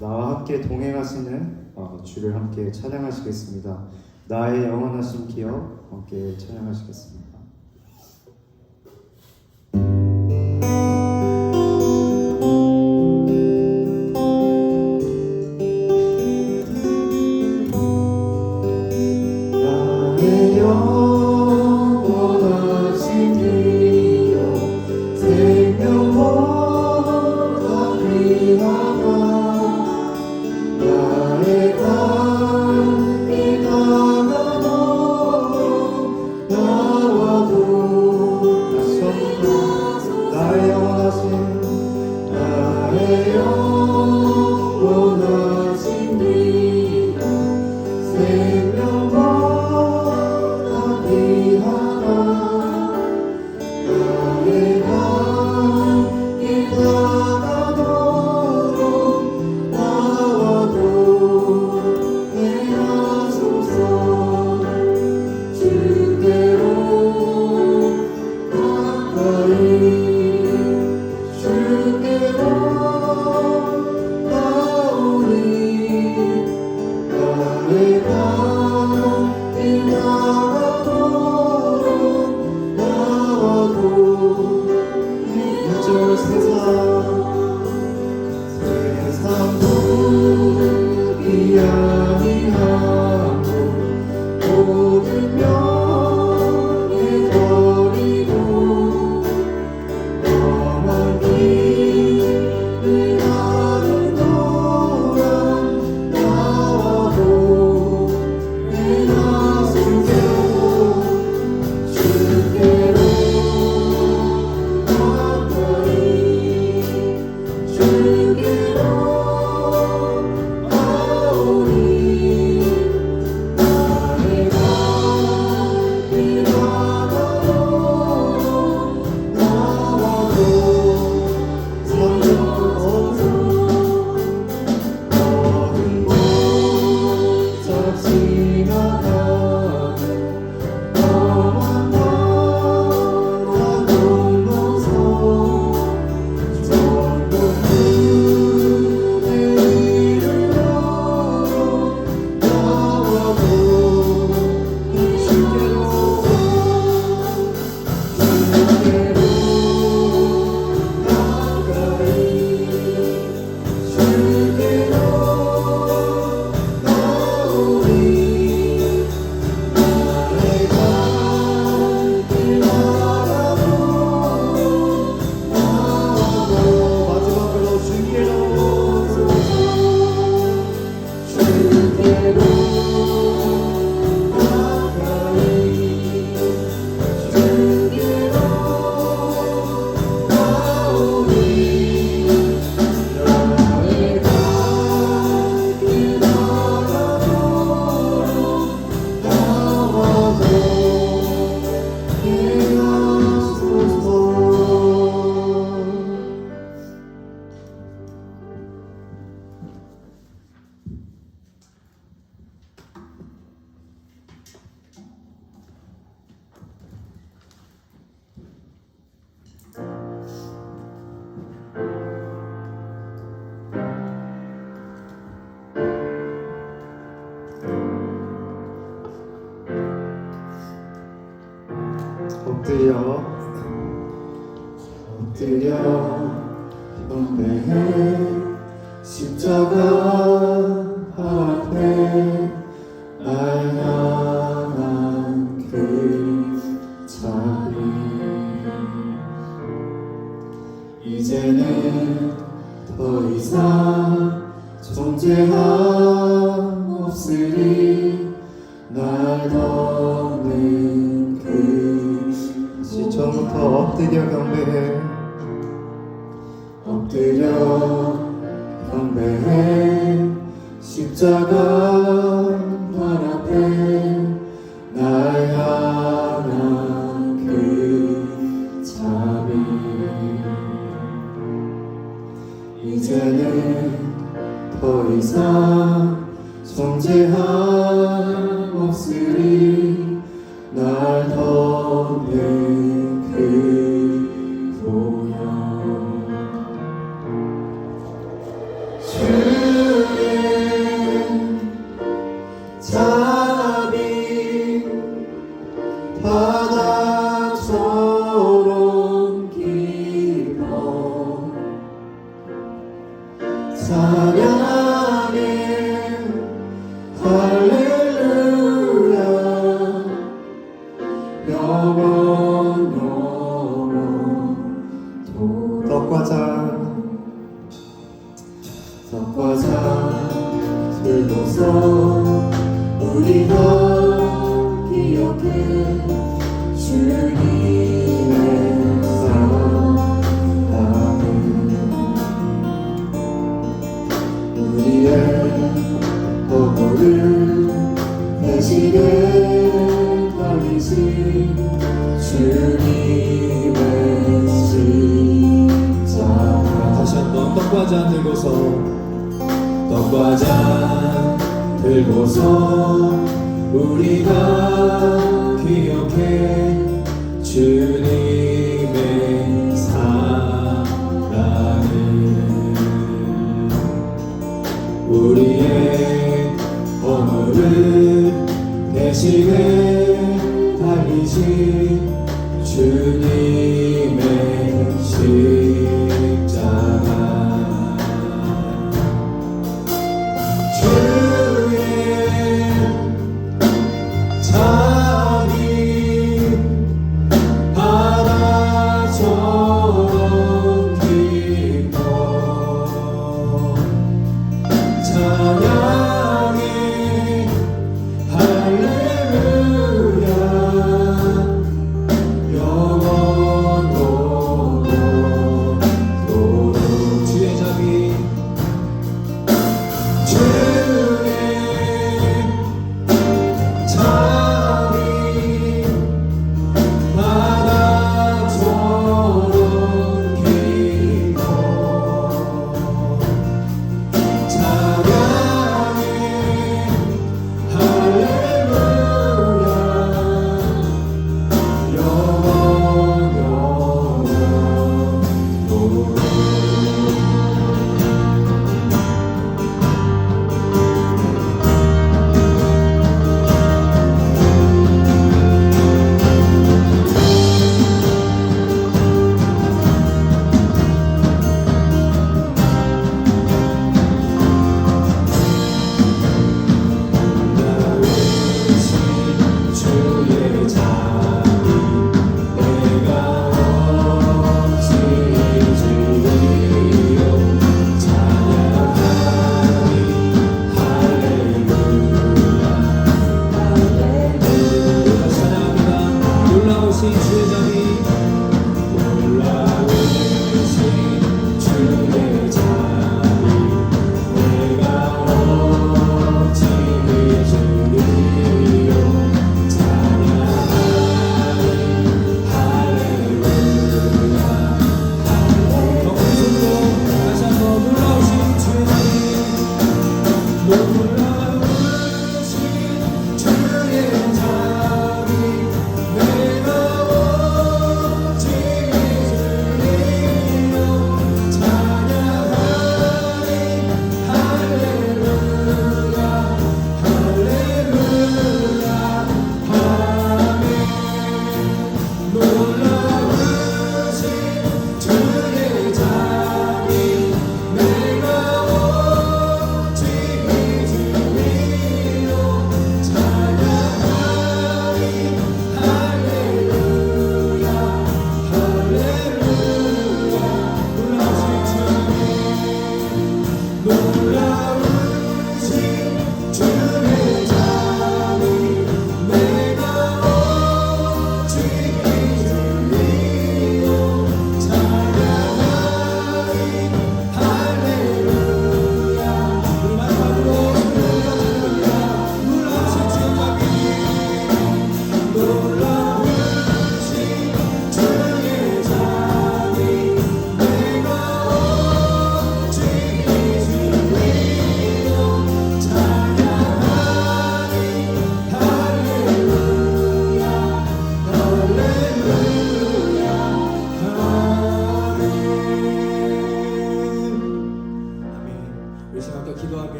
나와 함께 동행하시는 주를 함께 찬양하시겠습니다. 나의 영원하신 기억 함께 찬양하시겠습니다. 나의 영원하신 기억 생명보다 귀하다. 나의 감이 다가도 나와도 다시 한번 나의 영원하신 기억 생명보다 귀하다. 나의 감이 다가도 나와도 행하소서. 주께로 가까이 주께로 나오니 나의 감이 다가도 나와도 이절 세상도 아니하고 모든 명예 버리고 너만 길을 가는 동안 나와도 행하소서. 주께로 가까이 주께로 나오니 나의 감이 다가도 나와도 성령으로 모든 목적 지나가고 너만 바라보면서 전부 그대 이름으로 나와도 주께로 가까이 주께로 나오니 나의 감기 바라도 나와도 마지막으로 주께로 가까이 주께로 나오니 나의 감기 바라도 나와도 행하소서. 엎드려 경배해 십자가 앞에 날 향한 그 자리 이제는 더 이상 존재함 없으리 날 덮는 그 처음부터 엎드려 경배해 엎드려 경배해 십자가 발 앞에 날 향한 그 자비 이제는 더 이상 존재함 없으리 날 덮는 그 보혈 주 찬양해 할렐루야 영원토록 떡과 잔 들고서 우리가 기억해 주님의 사랑을 우리의 허물을 대신에 달리신 주님의 십자가. 다시 한번 떡과 잔 들고서 우리가 기억해 주님의 사랑을 우리의 허물을 대신에 달리신 주님의 십자가. 주의 자비 바다처럼 깊어 찬양해 할렐루야 영원토록 주의 자비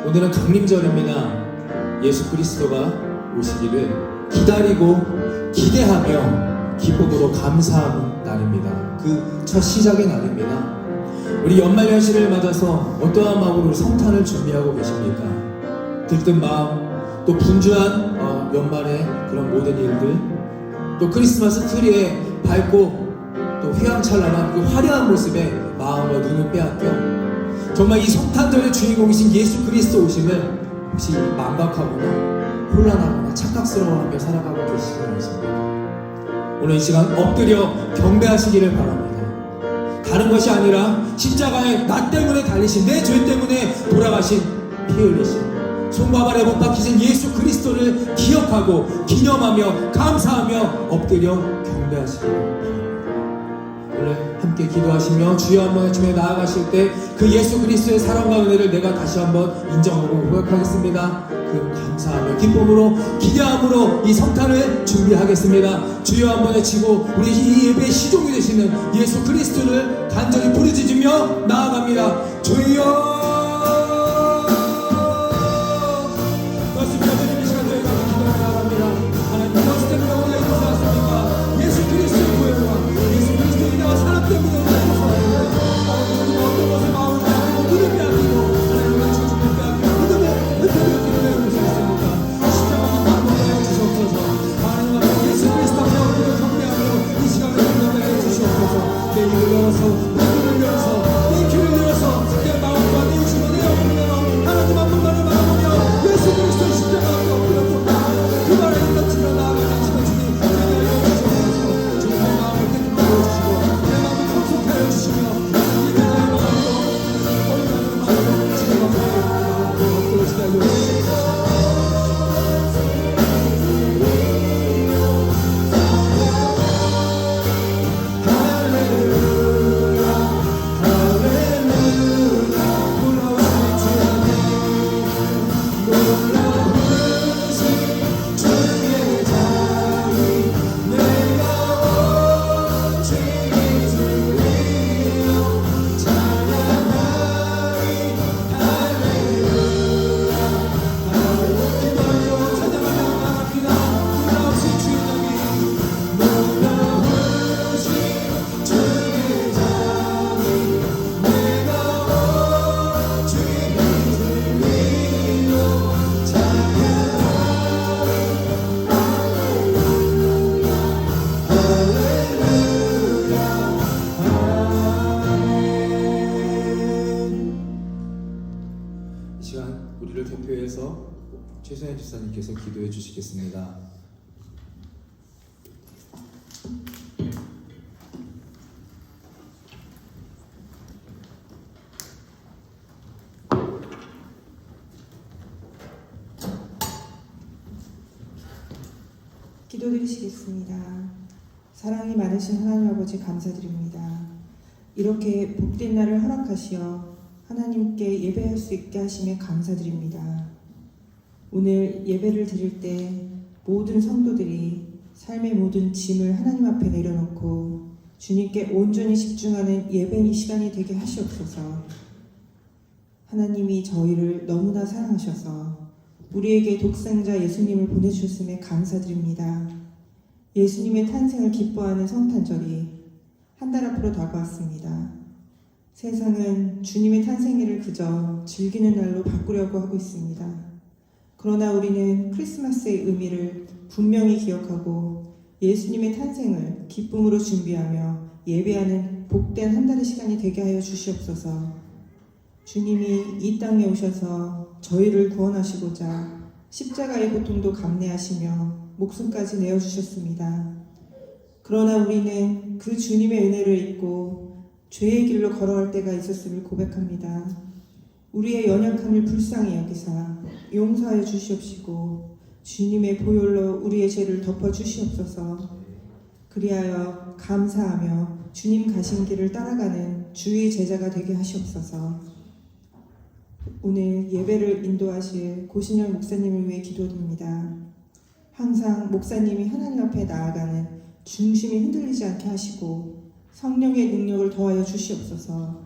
오늘은 강림절입니다. 예수 그리스도가 오시기를 기다리고 기대하며 기쁨으로 감사하는 날입니다. 그 첫 시작의 날입니다. 우리 연말연시를 맞아서 어떠한 마음으로 우리 성탄을 준비하고 계십니까? 들뜬 마음, 또 분주한 연말의 그런 모든 일들, 또 크리스마스 트리에 밝고 또 휘황찬란한 그 화려한 모습에 마음과 눈을 빼앗겨 정말 이 성탄절의 주인공이신 예수 그리스도 오심을 혹시 망각하거나 혼란하거나 착각스러워하며 살아가고 계시지 않으십니까? 오늘 이 시간 엎드려 경배하시기를 바랍니다. 다른 것이 아니라 십자가에 나 때문에 달리신, 내 죄 때문에 돌아가신, 피 흘리신, 손과 발에 못 박히신 예수 그리스도를 기억하고 기념하며 감사하며 엎드려 경배하시기를 바랍니다. 오늘 함께 기도하시며 주여 한번 외치며 나아가실 때 그 예수 그리스도의 사랑과 은혜를 내가 다시 한번 인정하고 고백하겠습니다. 그 감사하며 기쁨으로 기대함으로 이 성탄을 준비하겠습니다. 주여 한번 외치고 우리 이 예배의 시종이 되시는 예수 그리스도를 간절히 부르짖으며 나아갑니다. 주여 그렇습니다. 주님의 시간 저희가 기도하며 나아갑니다. 하나님 무엇 때문에 오늘 이곳에 왔습니까? 예수 그리스도의 구원과 예수 그리스도의 은혜와 사랑 때문에 오늘 이곳에 왔습니다. 어떤 것을 마음을 빼앗기고 눈을 빼앗기고 하나님의 주님을 빼앗기고 믿음의 흔들려 기도해 올 수 있습니까? 십자가의 마음을 주시옵소서. 하나님 앞에 예수 그리스도 앞에 엎드려 경배하며 이 시간을 건너게 해주시옵소서. 내 입을 열어서 내 눈을 열어서 내 귀를 열어서 내 마음과 내 육신과 내 영혼을 하나님 한 분만을 바라보며 예수 그리스도의 십자가 앞에 엎드렸고 그 말을 일러치며 나아가는 시간 주님 내게 알려주시옵소서. 주님의 마음을 깨끗하게 해주시고 내 마음을 청소케 하여 주시며 이 나의 마음도 얼마나 마음을 지켜가며 엎드러지게 하여 주시옵소서. 이 시간 우리를 대표해서 최선희 집사님께서 기도해 주시겠습니다. 기도드리시겠습니다. 사랑이 많으신 하나님 아버지 감사드립니다. 이렇게 복된 날을 허락하시어 하나님께 예배할 수 있게 하심에 감사드립니다. 오늘 예배를 드릴 때 모든 성도들이 삶의 모든 짐을 하나님 앞에 내려놓고 주님께 온전히 집중하는 예배의 시간이 되게 하시옵소서. 하나님이 저희를 너무나 사랑하셔서 우리에게 독생자 예수님을 보내주셨음에 감사드립니다. 예수님의 탄생을 기뻐하는 성탄절이 한 달 앞으로 다가왔습니다. 세상은 주님의 탄생일을 그저 즐기는 날로 바꾸려고 하고 있습니다. 그러나 우리는 크리스마스의 의미를 분명히 기억하고 예수님의 탄생을 기쁨으로 준비하며 예배하는 복된 한 달의 시간이 되게 하여 주시옵소서. 주님이 이 땅에 오셔서 저희를 구원하시고자 십자가의 고통도 감내하시며 목숨까지 내어주셨습니다. 그러나 우리는 그 주님의 은혜를 잊고 죄의 길로 걸어갈 때가 있었음을 고백합니다. 우리의 연약함을 불쌍히 여기사 용서하여 주시옵시고 주님의 보혈로 우리의 죄를 덮어 주시옵소서. 그리하여 감사하며 주님 가신 길을 따라가는 주의 제자가 되게 하시옵소서. 오늘 예배를 인도하실 고신영 목사님을 위해 기도드립니다. 항상 목사님이 하나님 앞에 나아가는 중심이 흔들리지 않게 하시고 성령의 능력을 더하여 주시옵소서.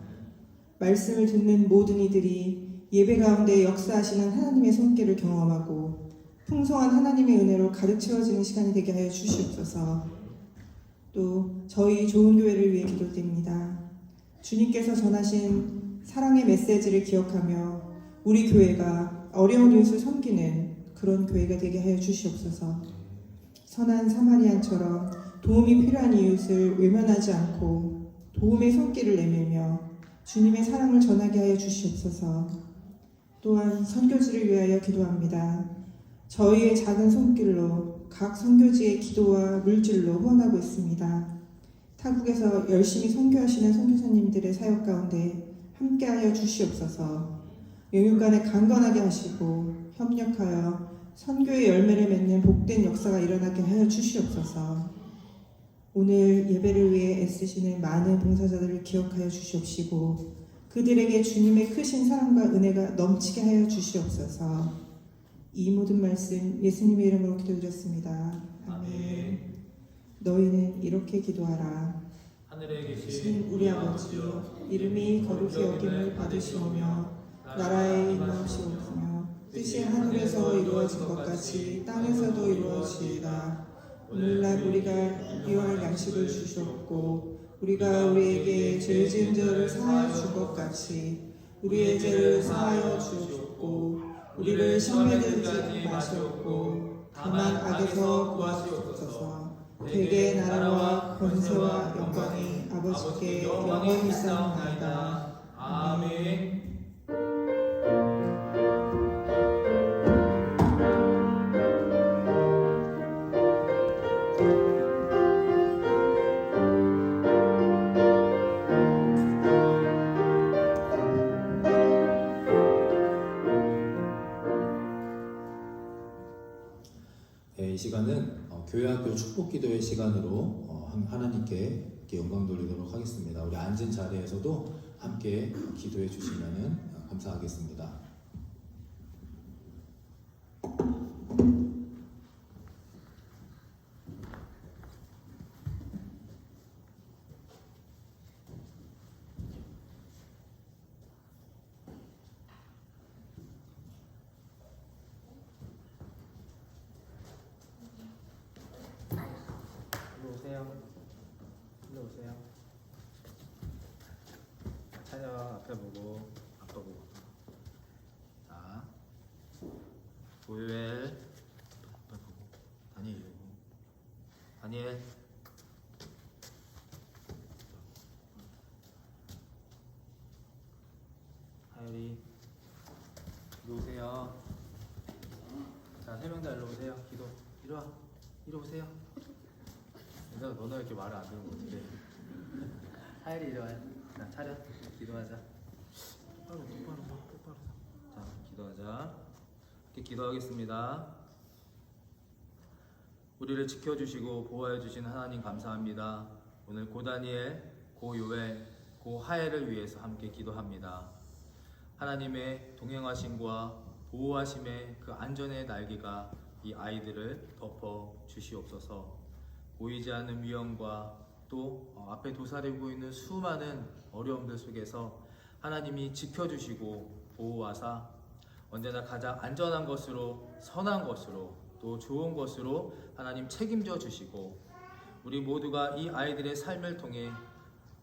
말씀을 듣는 모든 이들이 예배 가운데 역사하시는 하나님의 손길을 경험하고 풍성한 하나님의 은혜로 가득 채워지는 시간이 되게 하여 주시옵소서. 또 저희 좋은 교회를 위해 기도드립니다. 주님께서 전하신 사랑의 메시지를 기억하며 우리 교회가 어려운 이웃을 섬기는 그런 교회가 되게 하여 주시옵소서. 선한 사마리안처럼 도움이 필요한 이웃을 외면하지 않고 도움의 손길을 내밀며 주님의 사랑을 전하게 하여 주시옵소서. 또한 선교지를 위하여 기도합니다. 저희의 작은 손길로 각 선교지의 기도와 물질로 후원하고 있습니다. 타국에서 열심히 선교하시는 선교사님들의 사역 가운데 함께하여 주시옵소서. 영육간에 강건하게 하시고 협력하여 선교의 열매를 맺는 복된 역사가 일어나게 하여 주시옵소서. 오늘 예배를 위해 애쓰시는 많은 봉사자들을 기억하여 주시옵시고 그들에게 주님의 크신 사랑과 은혜가 넘치게 하여 주시옵소서. 이 모든 말씀 예수님의 이름으로 기도드렸습니다. 아멘. 너희는 이렇게 기도하라. 하늘에 계신 신 우리 아버지여, 이름이 거룩히 여김을 받으시오며 나라의 임하시옵며 뜻이 하늘에서 이루어진 것 같이 땅에서도 이루어지이다. 오늘날 우리가 필요할 양식을 주시옵고 우리가 우리에게 죄 지은 자를 사하여 줄 것 같이 우리의 죄를 사하여 주옵고 우리를 시험에 들지 마시옵고 다만 악에서 구하시옵소서. 대개 나라와 권세와 영광이 아버지께 영원히 있사옵나이다. 아멘. 이 시간은 교회학교 축복기도의 시간으로 하나님께 이렇게 영광 돌리도록 하겠습니다. 우리 앉은 자리에서도 함께 기도해 주시면 감사하겠습니다. 일로 오세요. 일로 오세요. 차려 앞에 보고 앞에 보고. 자, 보유엘 앞에 보고. 다니엘 보고. 다니엘. 하율이. 일로 오세요. 자, 세 명 다 일로 오세요. 기도. 이리 와. 이리 오세요. 너는 왜 이렇게 말을 안 듣는 거 같은데? 하율이 이리 와요. 자, 차려. 기도하자. 똑바로. 자, 기도하자. 이렇게 기도하겠습니다. 우리를 지켜주시고 보호해 주신 하나님 감사합니다. 오늘 고 다니엘, 고 요엘, 고 하엘을 위해서 함께 기도합니다. 하나님의 동행하심과 보호하심의 그 안전의 날개가 이 아이들을 덮어 주시옵소서. 보이지 않는 위험과 또 앞에 도사리고 있는 수많은 어려움들 속에서 하나님이 지켜주시고 보호하사 언제나 가장 안전한 것으로, 선한 것으로, 또 좋은 것으로 하나님 책임져 주시고 우리 모두가 이 아이들의 삶을 통해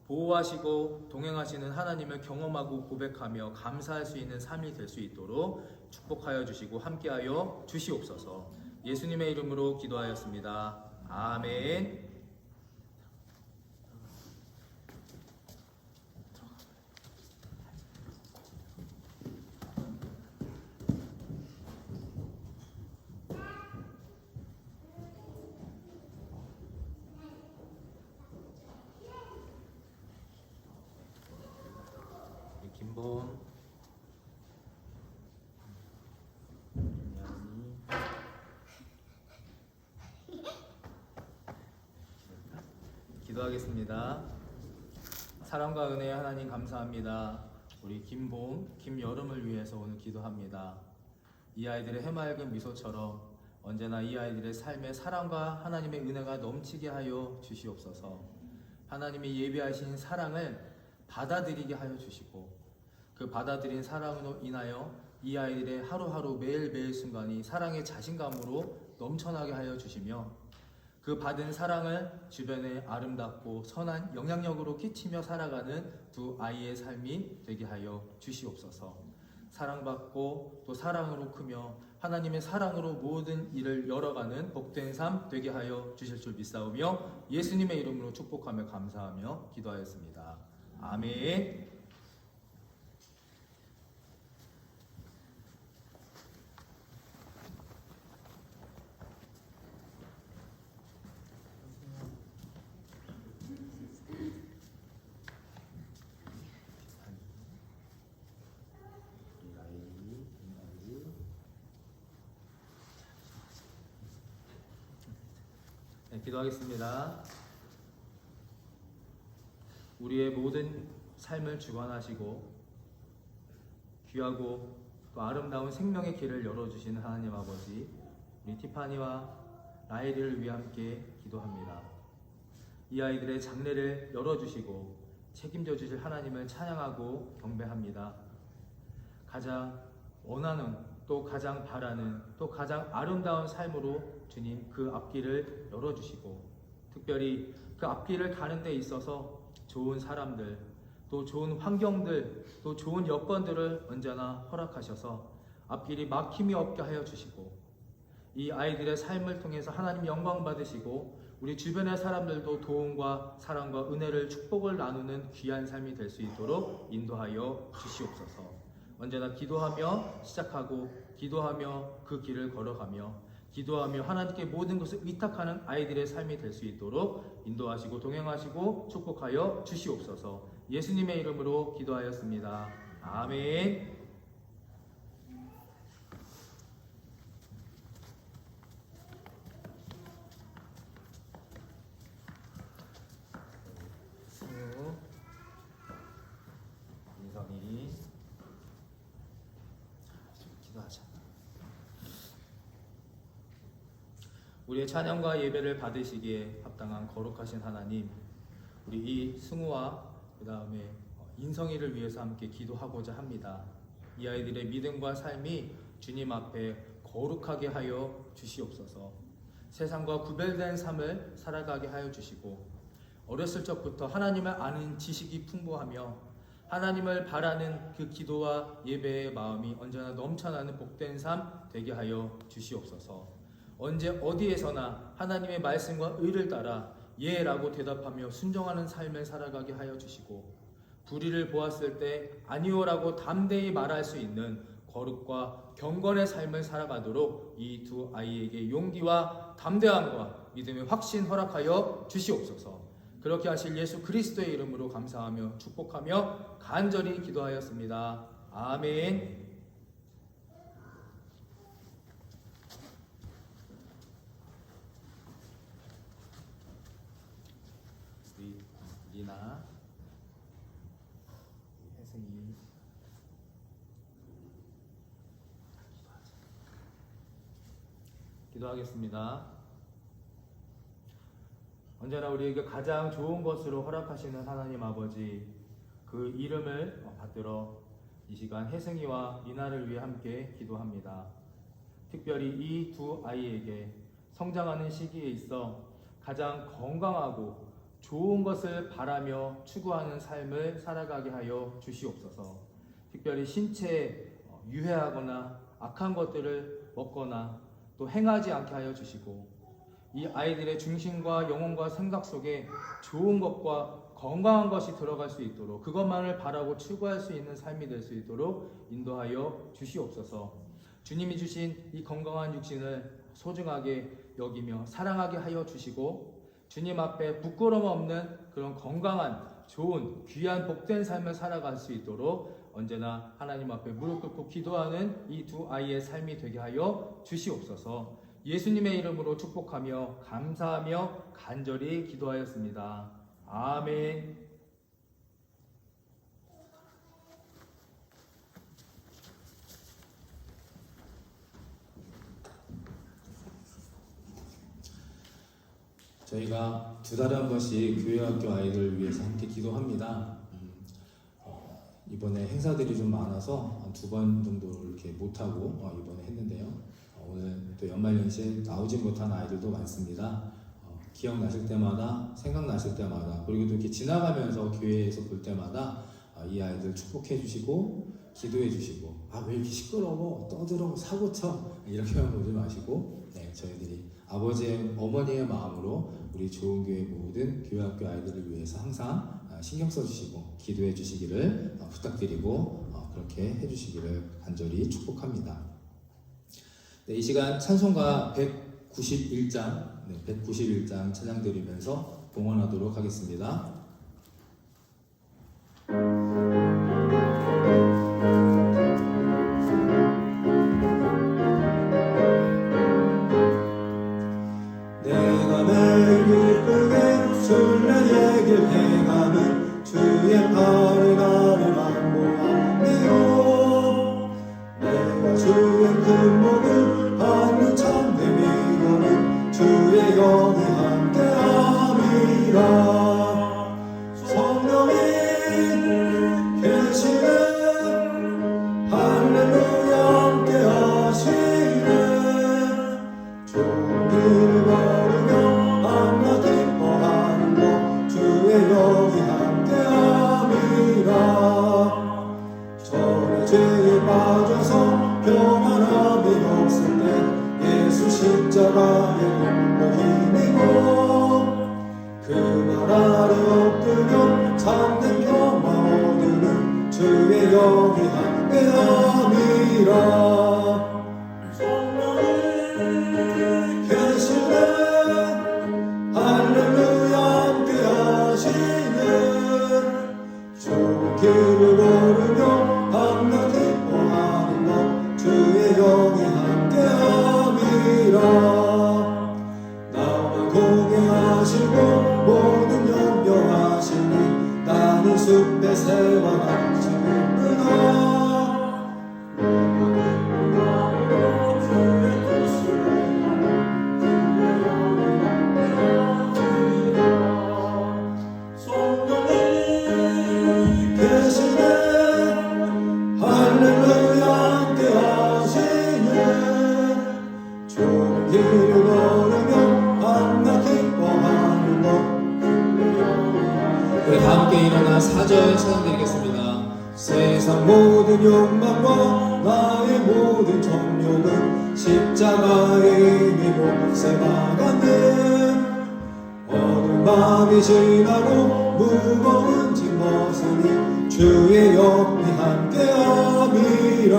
보호하시고 동행하시는 하나님을 경험하고 고백하며 감사할 수 있는 삶이 될 수 있도록 축복하여 주시고 함께하여 주시옵소서. 예수님의 이름으로 기도하였습니다. 아멘. 김본 기도하겠습니다. 사랑과 은혜의 하나님 감사합니다. 우리 김봄, 김여름을 위해서 오늘 기도합니다. 이 아이들의 해맑은 미소처럼 언제나 이 아이들의 삶에 사랑과 하나님의 은혜가 넘치게 하여 주시옵소서. 하나님이 예비하신 사랑을 받아들이게 하여 주시고 그 받아들인 사랑으로 인하여 이 아이들의 하루하루 매일매일 순간이 사랑의 자신감으로 넘쳐나게 하여 주시며 그 받은 사랑을 주변에 아름답고 선한 영향력으로 끼치며 살아가는 두 아이의 삶이 되게 하여 주시옵소서. 사랑받고 또 사랑으로 크며 하나님의 사랑으로 모든 일을 열어가는 복된 삶 되게 하여 주실 줄 믿사오며 예수님의 이름으로 축복하며 감사하며 기도하였습니다. 아멘. 네, 기도하겠습니다. 우리의 모든 삶을 주관하시고 귀하고 또 아름다운 생명의 길을 열어주시는 하나님 아버지, 우리 티파니와 라헬이를 위해 함께 기도합니다. 이 아이들의 장래를 열어주시고 책임져 주실 하나님을 찬양하고 경배합니다. 가장 원하는 또 가장 바라는 또 가장 아름다운 삶으로 주님 그 앞길을 열어주시고 특별히 그 앞길을 가는 데 있어서 좋은 사람들 또 좋은 환경들 또 좋은 여건들을 언제나 허락하셔서 앞길이 막힘이 없게 하여 주시고 이 아이들의 삶을 통해서 하나님 영광 받으시고 우리 주변의 사람들도 도움과 사랑과 은혜를 축복을 나누는 귀한 삶이 될 수 있도록 인도하여 주시옵소서. 언제나 기도하며 시작하고 기도하며 그 길을 걸어가며 기도하며 하나님께 모든 것을 위탁하는 아이들의 삶이 될 수 있도록 인도하시고 동행하시고 축복하여 주시옵소서. 예수님의 이름으로 기도하였습니다. 아멘. 승우, 인성이 기도하자. 우리의 찬양과 예배를 받으시기에 합당한 거룩하신 하나님, 우리 이 승우와 그 다음에 인성이를 위해서 함께 기도하고자 합니다. 이 아이들의 믿음과 삶이 주님 앞에 거룩하게 하여 주시옵소서. 세상과 구별된 삶을 살아가게 하여 주시고 어렸을 적부터 하나님을 아는 지식이 풍부하며 하나님을 바라는 그 기도와 예배의 마음이 언제나 넘쳐나는 복된 삶 되게 하여 주시옵소서. 언제 어디에서나 하나님의 말씀과 의를 따라 예라고 대답하며 순종하는 삶을 살아가게 하여 주시고 불의를 보았을 때 아니오라고 담대히 말할 수 있는 거룩과 경건의 삶을 살아가도록 이 두 아이에게 용기와 담대함과 믿음의 확신 허락하여 주시옵소서. 그렇게 하실 예수 그리스도의 이름으로 감사하며 축복하며 간절히 기도하였습니다. 아멘. 우리 리나, 혜승이 기도하겠습니다. 언제나 우리에게 가장 좋은 것으로 허락하시는 하나님 아버지, 그 이름을 받들어 이 시간 혜승이와 리나를 위해 함께 기도합니다. 특별히 이 두 아이에게 성장하는 시기에 있어 가장 건강하고 좋은 것을 바라며 추구하는 삶을 살아가게 하여 주시옵소서. 특별히 신체에 유해하거나 악한 것들을 먹거나 또 행하지 않게 하여 주시고 이 아이들의 중심과 영혼과 생각 속에 좋은 것과 건강한 것이 들어갈 수 있도록 그것만을 바라고 추구할 수 있는 삶이 될 수 있도록 인도하여 주시옵소서. 주님이 주신 이 건강한 육신을 소중하게 여기며 사랑하게 하여 주시고 주님 앞에 부끄러움 없는 그런 건강한 좋은 귀한 복된 삶을 살아갈 수 있도록 언제나 하나님 앞에 무릎 꿇고 기도하는 이 두 아이의 삶이 되게 하여 주시옵소서. 예수님의 이름으로 축복하며 감사하며 간절히 기도하였습니다. 아멘. 저희가 두 달에 한 번씩 교회학교 아이들을 위해서 함께 기도합니다. 이번에 행사들이 좀 많아서 한 2번 정도 이렇게 못하고 이번에 했는데요. 오늘 또 연말연시에 나오지 못한 아이들도 많습니다. 기억나실 때마다, 생각나실 때마다, 그리고 또 이렇게 지나가면서 교회에서 볼 때마다 이 아이들 축복해 주시고 기도해 주시고 왜 이렇게 시끄러워 떠들어 사고쳐 이렇게만 보지 마시고 저희들이 아버지의 어머니의 마음으로 우리 좋은 교회 모든 교회학교 아이들을 위해서 항상 신경 써주시고 기도해 주시기를 부탁드리고 그렇게 해주시기를 간절히 축복합니다. 이 시간 찬송가 191장 191장 찬양 드리면서 봉헌하도록 하겠습니다. 내가 매일 기쁘게 순례의 길 행하는 주의 팔을 나를 안보하네요. 내가 주의 큰 복을 받는 참된 믿음은 주의 영이 함께함이라. 성령이 계시네 할렐루야 함께하시네. 좋은 길을 걸으며 밤낮 기뻐하는 것 주의 영이 함께함이라. 전에 죄에 빠져서 평안함이 없을 때 예수 십자가에 홀로 힘입어 그 말 아래 엎드려 참된 평화 얻으는 주의 영이 함께함이라. 계시네 할렐루야 함께하시네. 좋은 길을 걸으며 밤낮 기뻐하는 것 주의 영이 함께함이라. 나만 공개하시고 모든 염려하시니 나는 숲의 새와 같이 웃구나. 계시네 할렐루야 함께하시네. 좋은 길을 걸으며 밤낮 기뻐하는 것. 우리 다 함께 일어나 4절 찬양드리겠습니다. 세상 모든 욕망과 나의 모든 정욕은 십자가에 이미 몫에 박았네. 어두운 밤이 지나고 무거운 짐 벗으니 주의 영이 함께함이라.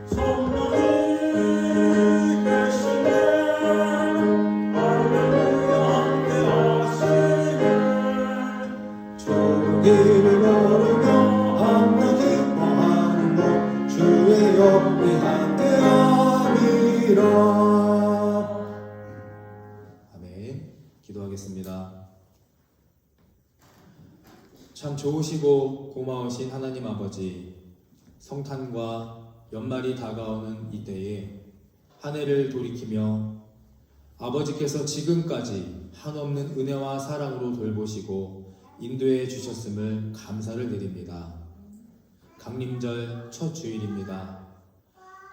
성령이 계시네 할렐루야 함께하시네. 좋은 길을 걸으며 밤낮 기뻐하는 것 주의 영이 함께함이라. 아멘. 기도하겠습니다. 참 좋으시고 고마우신 하나님 아버지, 성탄과 연말이 다가오는 이때에 한 해를 돌이키며 아버지께서 지금까지 한없는 은혜와 사랑으로 돌보시고 인도해 주셨음을 감사를 드립니다. 강림절 첫 주일입니다.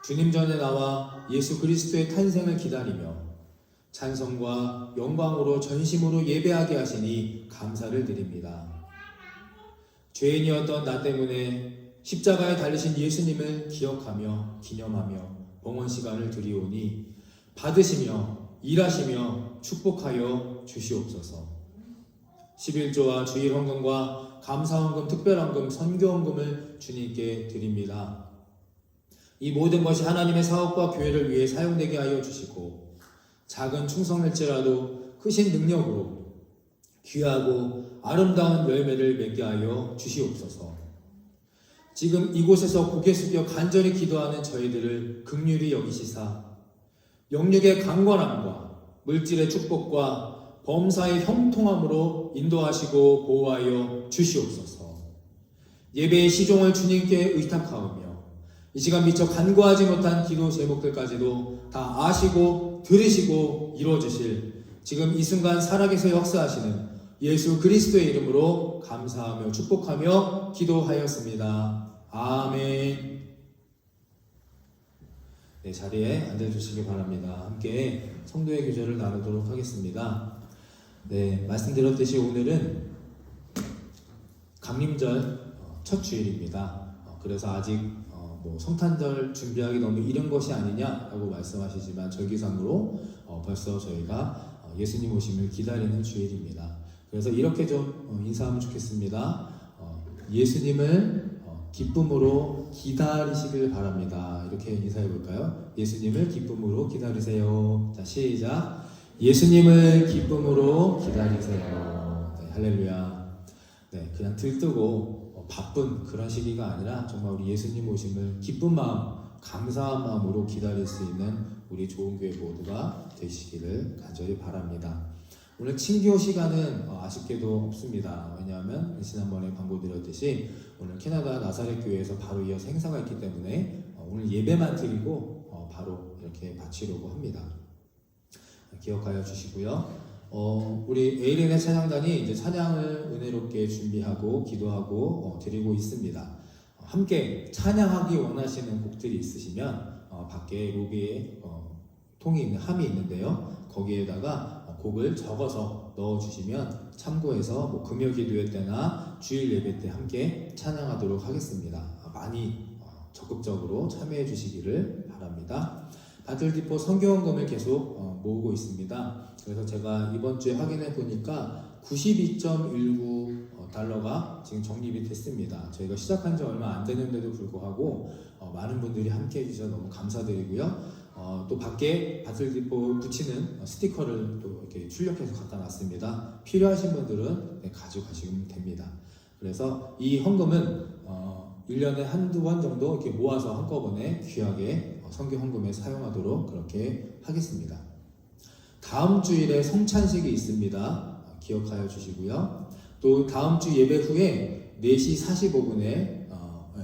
주님 전에 나와 예수 그리스도의 탄생을 기다리며 찬송과 영광으로 전심으로 예배하게 하시니 감사를 드립니다. 죄인이었던 나 때문에 십자가에 달리신 예수님을 기억하며 기념하며 봉헌 시간을 드리오니 받으시며 일하시며 축복하여 주시옵소서. 11조와 주일 헌금과 감사헌금, 특별헌금, 선교헌금을 주님께 드립니다. 이 모든 것이 하나님의 사업과 교회를 위해 사용되게 하여 주시고 작은 충성일지라도 크신 능력으로 귀하고 아름다운 열매를 맺게 하여 주시옵소서. 지금 이곳에서 고개 숙여 간절히 기도하는 저희들을 긍휼히 여기시사 영육의 강건함과 물질의 축복과 범사의 형통함으로 인도하시고 보호하여 주시옵소서. 예배의 시종을 주님께 의탁하오며 이 시간 미처 간구하지 못한 기도 제목들까지도 다 아시고 들으시고 이루어주실 지금 이 순간 살아계셔 역사하시는 예수 그리스도의 이름으로 감사하며 축복하며 기도하였습니다. 아멘. 네, 자리에 앉아주시기 바랍니다. 함께 성도의 교제를 나누도록 하겠습니다. 네, 말씀드렸듯이 오늘은 강림절 첫 주일입니다. 그래서 아직 뭐 성탄절 준비하기 너무 이른 것이 아니냐라고 말씀하시지만 절기상으로 벌써 저희가 예수님 오심을 기다리는 주일입니다. 그래서 이렇게 좀 인사하면 좋겠습니다. 예수님을 기쁨으로 기다리시길 바랍니다. 이렇게 인사해 볼까요? 예수님을 기쁨으로 기다리세요. 자, 시작. 예수님을 기쁨으로 기다리세요. 네, 할렐루야. 네, 그냥 들뜨고 바쁜 그런 시기가 아니라 정말 우리 예수님 오심을 기쁜 마음, 감사한 마음으로 기다릴 수 있는 우리 좋은 교회 모두가 되시기를 간절히 바랍니다. 오늘 친교 시간은 아쉽게도 없습니다. 왜냐하면 지난번에 광고드렸듯이 오늘 캐나다 나사렛 교회에서 바로 이어서 행사가 있기 때문에 오늘 예배만 드리고 바로 이렇게 마치려고 합니다. 기억하여 주시고요. 우리 에이렌의 찬양단이 이제 찬양을 은혜롭게 준비하고 기도하고 드리고 있습니다. 함께 찬양하기 원하시는 곡들이 있으시면 밖에 로비에 통이 있는 함이 있는데요. 거기에다가 곡을 적어서 넣어주시면 참고해서 뭐 금요 기도회 때나 주일 예배 때 함께 찬양하도록 하겠습니다. 많이 적극적으로 참여해 주시기를 바랍니다. 바틀디포 선교헌금을 계속 모으고 있습니다. 그래서 제가 이번 주에 확인해 보니까 92.19 달러가 지금 적립이 됐습니다. 저희가 시작한 지 얼마 안 되는데도 불구하고 많은 분들이 함께 해주셔서 너무 감사드리고요. 또 밖에 바틀디포 붙이는 스티커를 또 이렇게 출력해서 갖다 놨습니다. 필요하신 분들은 가져가시면 됩니다. 그래서 이 헌금은 1년에 한두 번 정도 이렇게 모아서 한꺼번에 귀하게 선교 헌금에 사용하도록 그렇게 하겠습니다. 다음 주일에 성찬식이 있습니다. 기억하여 주시고요. 또 다음 주 예배 후에 4시 45분에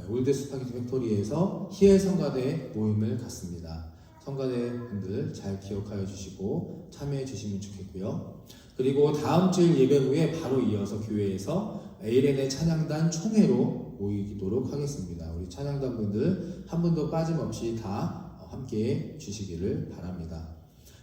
올드 스파게티 팩토리에서 히엘 성가대 모임을 갖습니다. 성가대 분들 잘 기억하여 주시고 참여해 주시면 좋겠고요. 그리고 다음 주일 예배 후에 바로 이어서 교회에서 에이렌의 찬양단 총회로 모이도록 하겠습니다. 우리 찬양단 분들 한 분도 빠짐없이 다 함께 주시기를 바랍니다.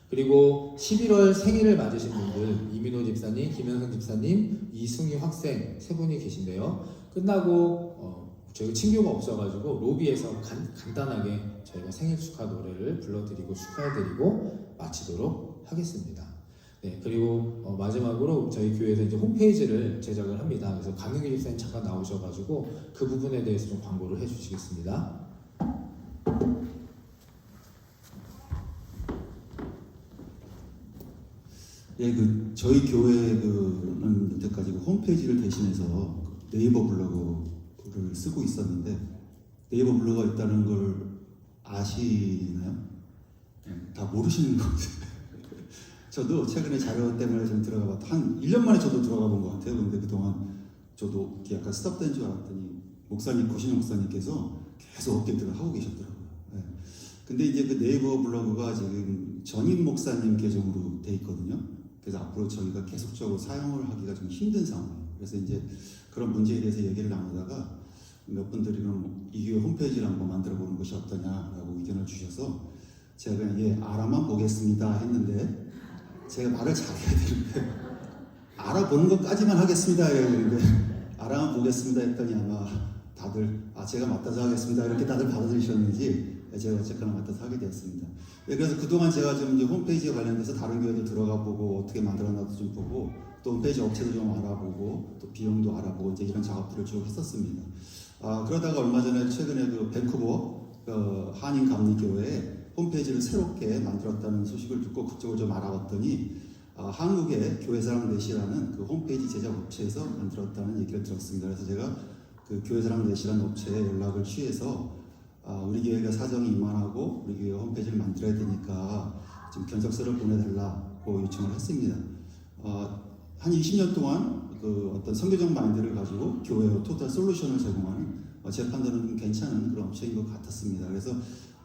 그리고 11월 생일을 맞으신 분들 이민호 집사님, 김현성 집사님, 이승희 학생 세 분이 계신데요. 끝나고 저희가 친교가 없어가지고 로비에서 간단하게 저희가 생일 축하 노래를 불러드리고 축하해드리고 마치도록 하겠습니다. 네, 그리고 마지막으로 저희 교회에서 이제 홈페이지를 제작을 합니다. 그래서 강영기 집사님 잠깐 나오셔가지고 그 부분에 대해서 좀 광고를 해주시겠습니다. 예, 저희 교회는 여태까지 홈페이지를 대신해서 네이버 블로그를 쓰고 있었는데 네이버 블로그가 있다는 걸 아시나요? 다 모르시는 것 같아요. 저도 최근에 자료 때문에 좀 들어가 봤다. 한 1년 만에 저도 들어가 본 것 같아요. 근데 그동안 저도 약간 스탑된 줄 알았더니 목사님, 구신 목사님께서 계속 업데이트를 하고 계셨더라고요. 네. 근데 이제 그 네이버 블로그가 지금 전임 목사님 계정으로 돼 있거든요. 그래서 앞으로 저희가 계속적으로 사용을 하기가 좀 힘든 상황이에요. 그래서 이제 그런 문제에 대해서 얘기를 나누다가 몇 분들이 그럼 이 교회 홈페이지를 한번 만들어 보는 것이 어떠냐라고 의견을 주셔서 제가 그냥 예, 알아만 보겠습니다 했는데 제가 말을 잘해야 되는데 알아보는 것까지만 하겠습니다 이래야 되는데 알아만 보겠습니다 했더니 아마 다들 제가 맡아서 하겠습니다 이렇게 다들 받아들이셨는지 제가 어쨌거나 맡아서 하게 되었습니다. 네, 그래서 그동안 제가 좀 이제 홈페이지에 관련돼서 다른 교회도 들어가 보고 어떻게 만들어놨도 좀 보고 또 홈페이지 업체도 좀 알아보고 또 비용도 알아보고 이제 이런 작업들을 쭉 했었습니다. 그러다가 얼마 전에 최근에 그 밴쿠버 한인 감리교회에 홈페이지를 새롭게 만들었다는 소식을 듣고 그쪽을 좀 알아봤더니 한국의 교회사랑 넷이라는 그 홈페이지 제작 업체에서 만들었다는 얘기를 들었습니다. 그래서 제가 그 교회사랑 넷이라는 업체에 연락을 취해서 우리 교회가 사정이 이만하고 우리 교회 홈페이지를 만들어야 되니까 좀 견적서를 보내달라고 요청을 했습니다. 한 20년 동안 그 어떤 선교적 마인드를 가지고 교회의 토탈 솔루션을 제공하는 제 판단은 좀 괜찮은 그런 업체인 것 같았습니다. 그래서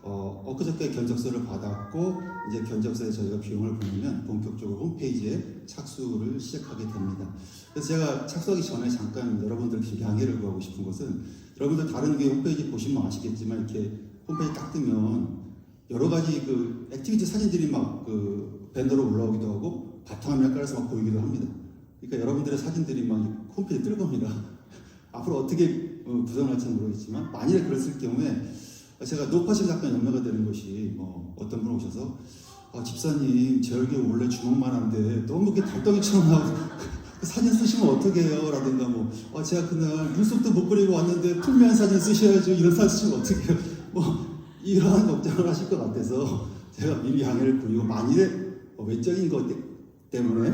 엊그저께 견적서를 받았고 이제 견적서에 저희가 비용을 보내면 본격적으로 홈페이지에 착수를 시작하게 됩니다. 그래서 제가 착수하기 전에 잠깐 여러분들께 양해를 구하고 싶은 것은 여러분들 다른 교회 홈페이지 보시면 아시겠지만 이렇게 홈페이지 딱 뜨면 여러 가지 그 액티비티 사진들이 막 그 밴더로 올라오기도 하고 바탕화면에 깔아서 막 보이기도 합니다. 그러니까 여러분들의 사진들이 막 홈페이지에 뜰 겁니다. 앞으로 어떻게 구성할지는 모르겠지만 만일에 그랬을 경우에 제가 높아지면 약간 염려가 되는 것이 어떤 분 오셔서 집사님 제 얼굴 원래 주먹만 한데 너무 이렇게 달덩이처럼 나오고 사진 쓰시면 어떻게 해요? 라든가 제가 그날 눈썹도 못 그리고 왔는데 풀면 사진 쓰셔야죠. 이런 사진 쓰시면 어떻게 해요? 이러한 걱정을 하실 것 같아서 제가 미리 양해를 구리고 만일에 외적인 것 때문에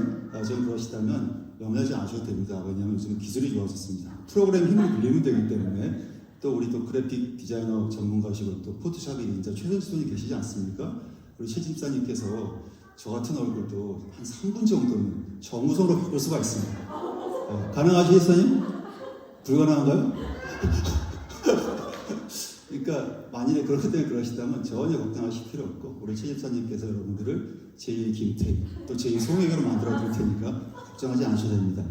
좀 그러시다면 염려하지 않으셔도 됩니다. 왜냐하면 요즘 기술이 좋아졌습니다. 프로그램 힘을 빌리면 되기 때문에 또 우리 또 그래픽 디자이너 전문가시고 또 포토샵의 인자 최선수 분이 계시지 않습니까? 우리 최 집사님께서 저 같은 얼굴도 한 3분 정도는 정우성으로 바꿀 수가 있습니다. 가능하시겠어요? 불가능한가요? 그러니까 만일에 그렇기 때문에 그러시다면 전혀 걱정하실 필요 없고 우리 최 집사님께서 여러분들을 제2 김태희 또 제2 송혜교로 만들어 드릴 테니까 걱정하지 않으셔도 됩니다.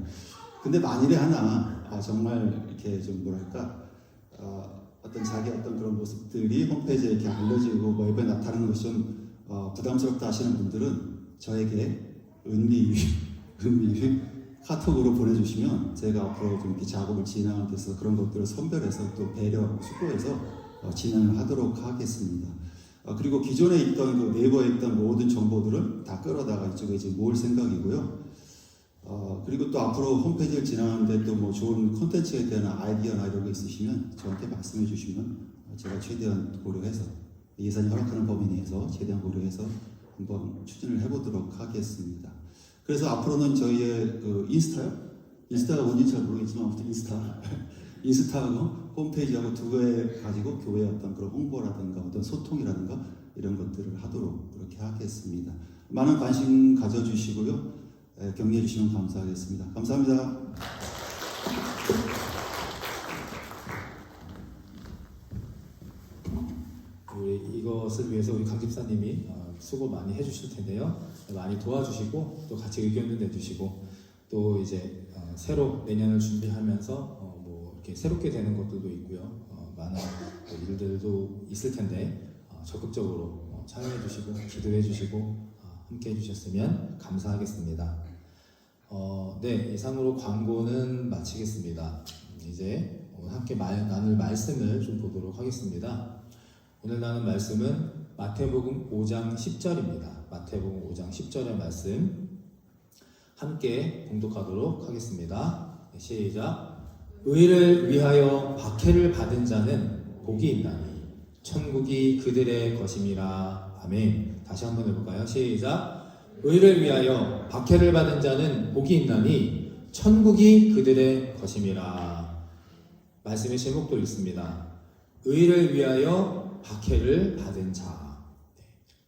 근데 만일에 하나 정말 이렇게 좀 어떤 자기 어떤 그런 모습들이 홈페이지에 이렇게 알려지고 웹에 나타나는 것이 좀 부담스럽다 하시는 분들은 저에게 은미 카톡으로 보내주시면 제가 앞으로 좀 이렇게 작업을 진행하기 위해서 그런 것들을 선별해서 또 배려, 수고해서 진행을 하도록 하겠습니다. 그리고 기존에 있던 그 네이버에 있던 모든 정보들을 다 끌어다가 이쪽에 이제 모을 생각이고요. 그리고 또 앞으로 홈페이지를 진행하는데 또 좋은 콘텐츠에 대한 아이디어나 이런 거 있으시면 저한테 말씀해 주시면 제가 최대한 고려해서 예산이 허락하는 범위 내에서 최대한 고려해서 한번 추진을 해보도록 하겠습니다. 그래서 앞으로는 저희의 그 인스타가 뭔지 잘 모르겠지만 아무튼 인스타하고 홈페이지하고 두 개 가지고 교회의 어떤 그런 홍보라든가 어떤 소통이라든가 이런 것들을 하도록 그렇게 하겠습니다. 많은 관심 가져주시고요. 격려해 주시면 감사하겠습니다. 감사합니다. 이것을 위해서 우리 강 집사님이 수고 많이 해주실 텐데요. 많이 도와주시고 또 같이 의견도 내주시고 또 이제 새로 내년을 준비하면서 이렇게 새롭게 되는 것들도 있고요. 많은 일들도 있을 텐데 적극적으로 참여해 주시고 기도해 주시고 함께 해주셨으면 감사하겠습니다. 네, 이상으로 광고는 마치겠습니다. 이제 함께 나눌 말씀을 좀 보도록 하겠습니다. 오늘 나눌 말씀은 마태복음 5장 10절입니다. 마태복음 5장 10절의 말씀 함께 봉독하도록 하겠습니다. 시작. 의를 위하여 박해를 받은 자는 복이 있나니 천국이 그들의 것임이라. 아멘. 다시 한번 해볼까요? 시작. 의를 위하여 박해를 받은 자는 복이 있나니 천국이 그들의 것임이라. 말씀의 제목도 있습니다. 의를 위하여 박해를 받은 자.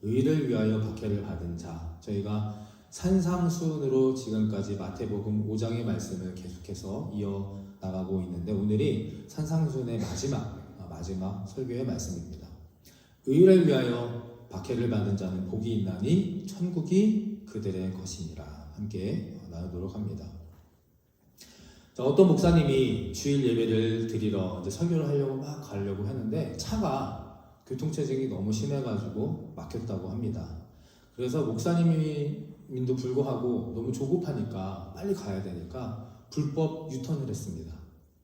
의를 위하여 박해를 받은 자. 저희가 산상순으로 지금까지 마태복음 5장의 말씀을 계속해서 이어나가고 있는데 오늘이 산상순의 마지막 설교의 말씀입니다. 의를 위하여 박해를 받은 자는 복이 있나니 천국이 그들의 것이니라. 함께 나누도록 합니다. 자, 어떤 목사님이 주일 예배를 드리러 이제 설교를 하려고 막 가려고 했는데 차가 교통체증이 너무 심해가지고 막혔다고 합니다. 그래서 목사님인도 불구하고 너무 조급하니까 빨리 가야 되니까 불법 유턴을 했습니다.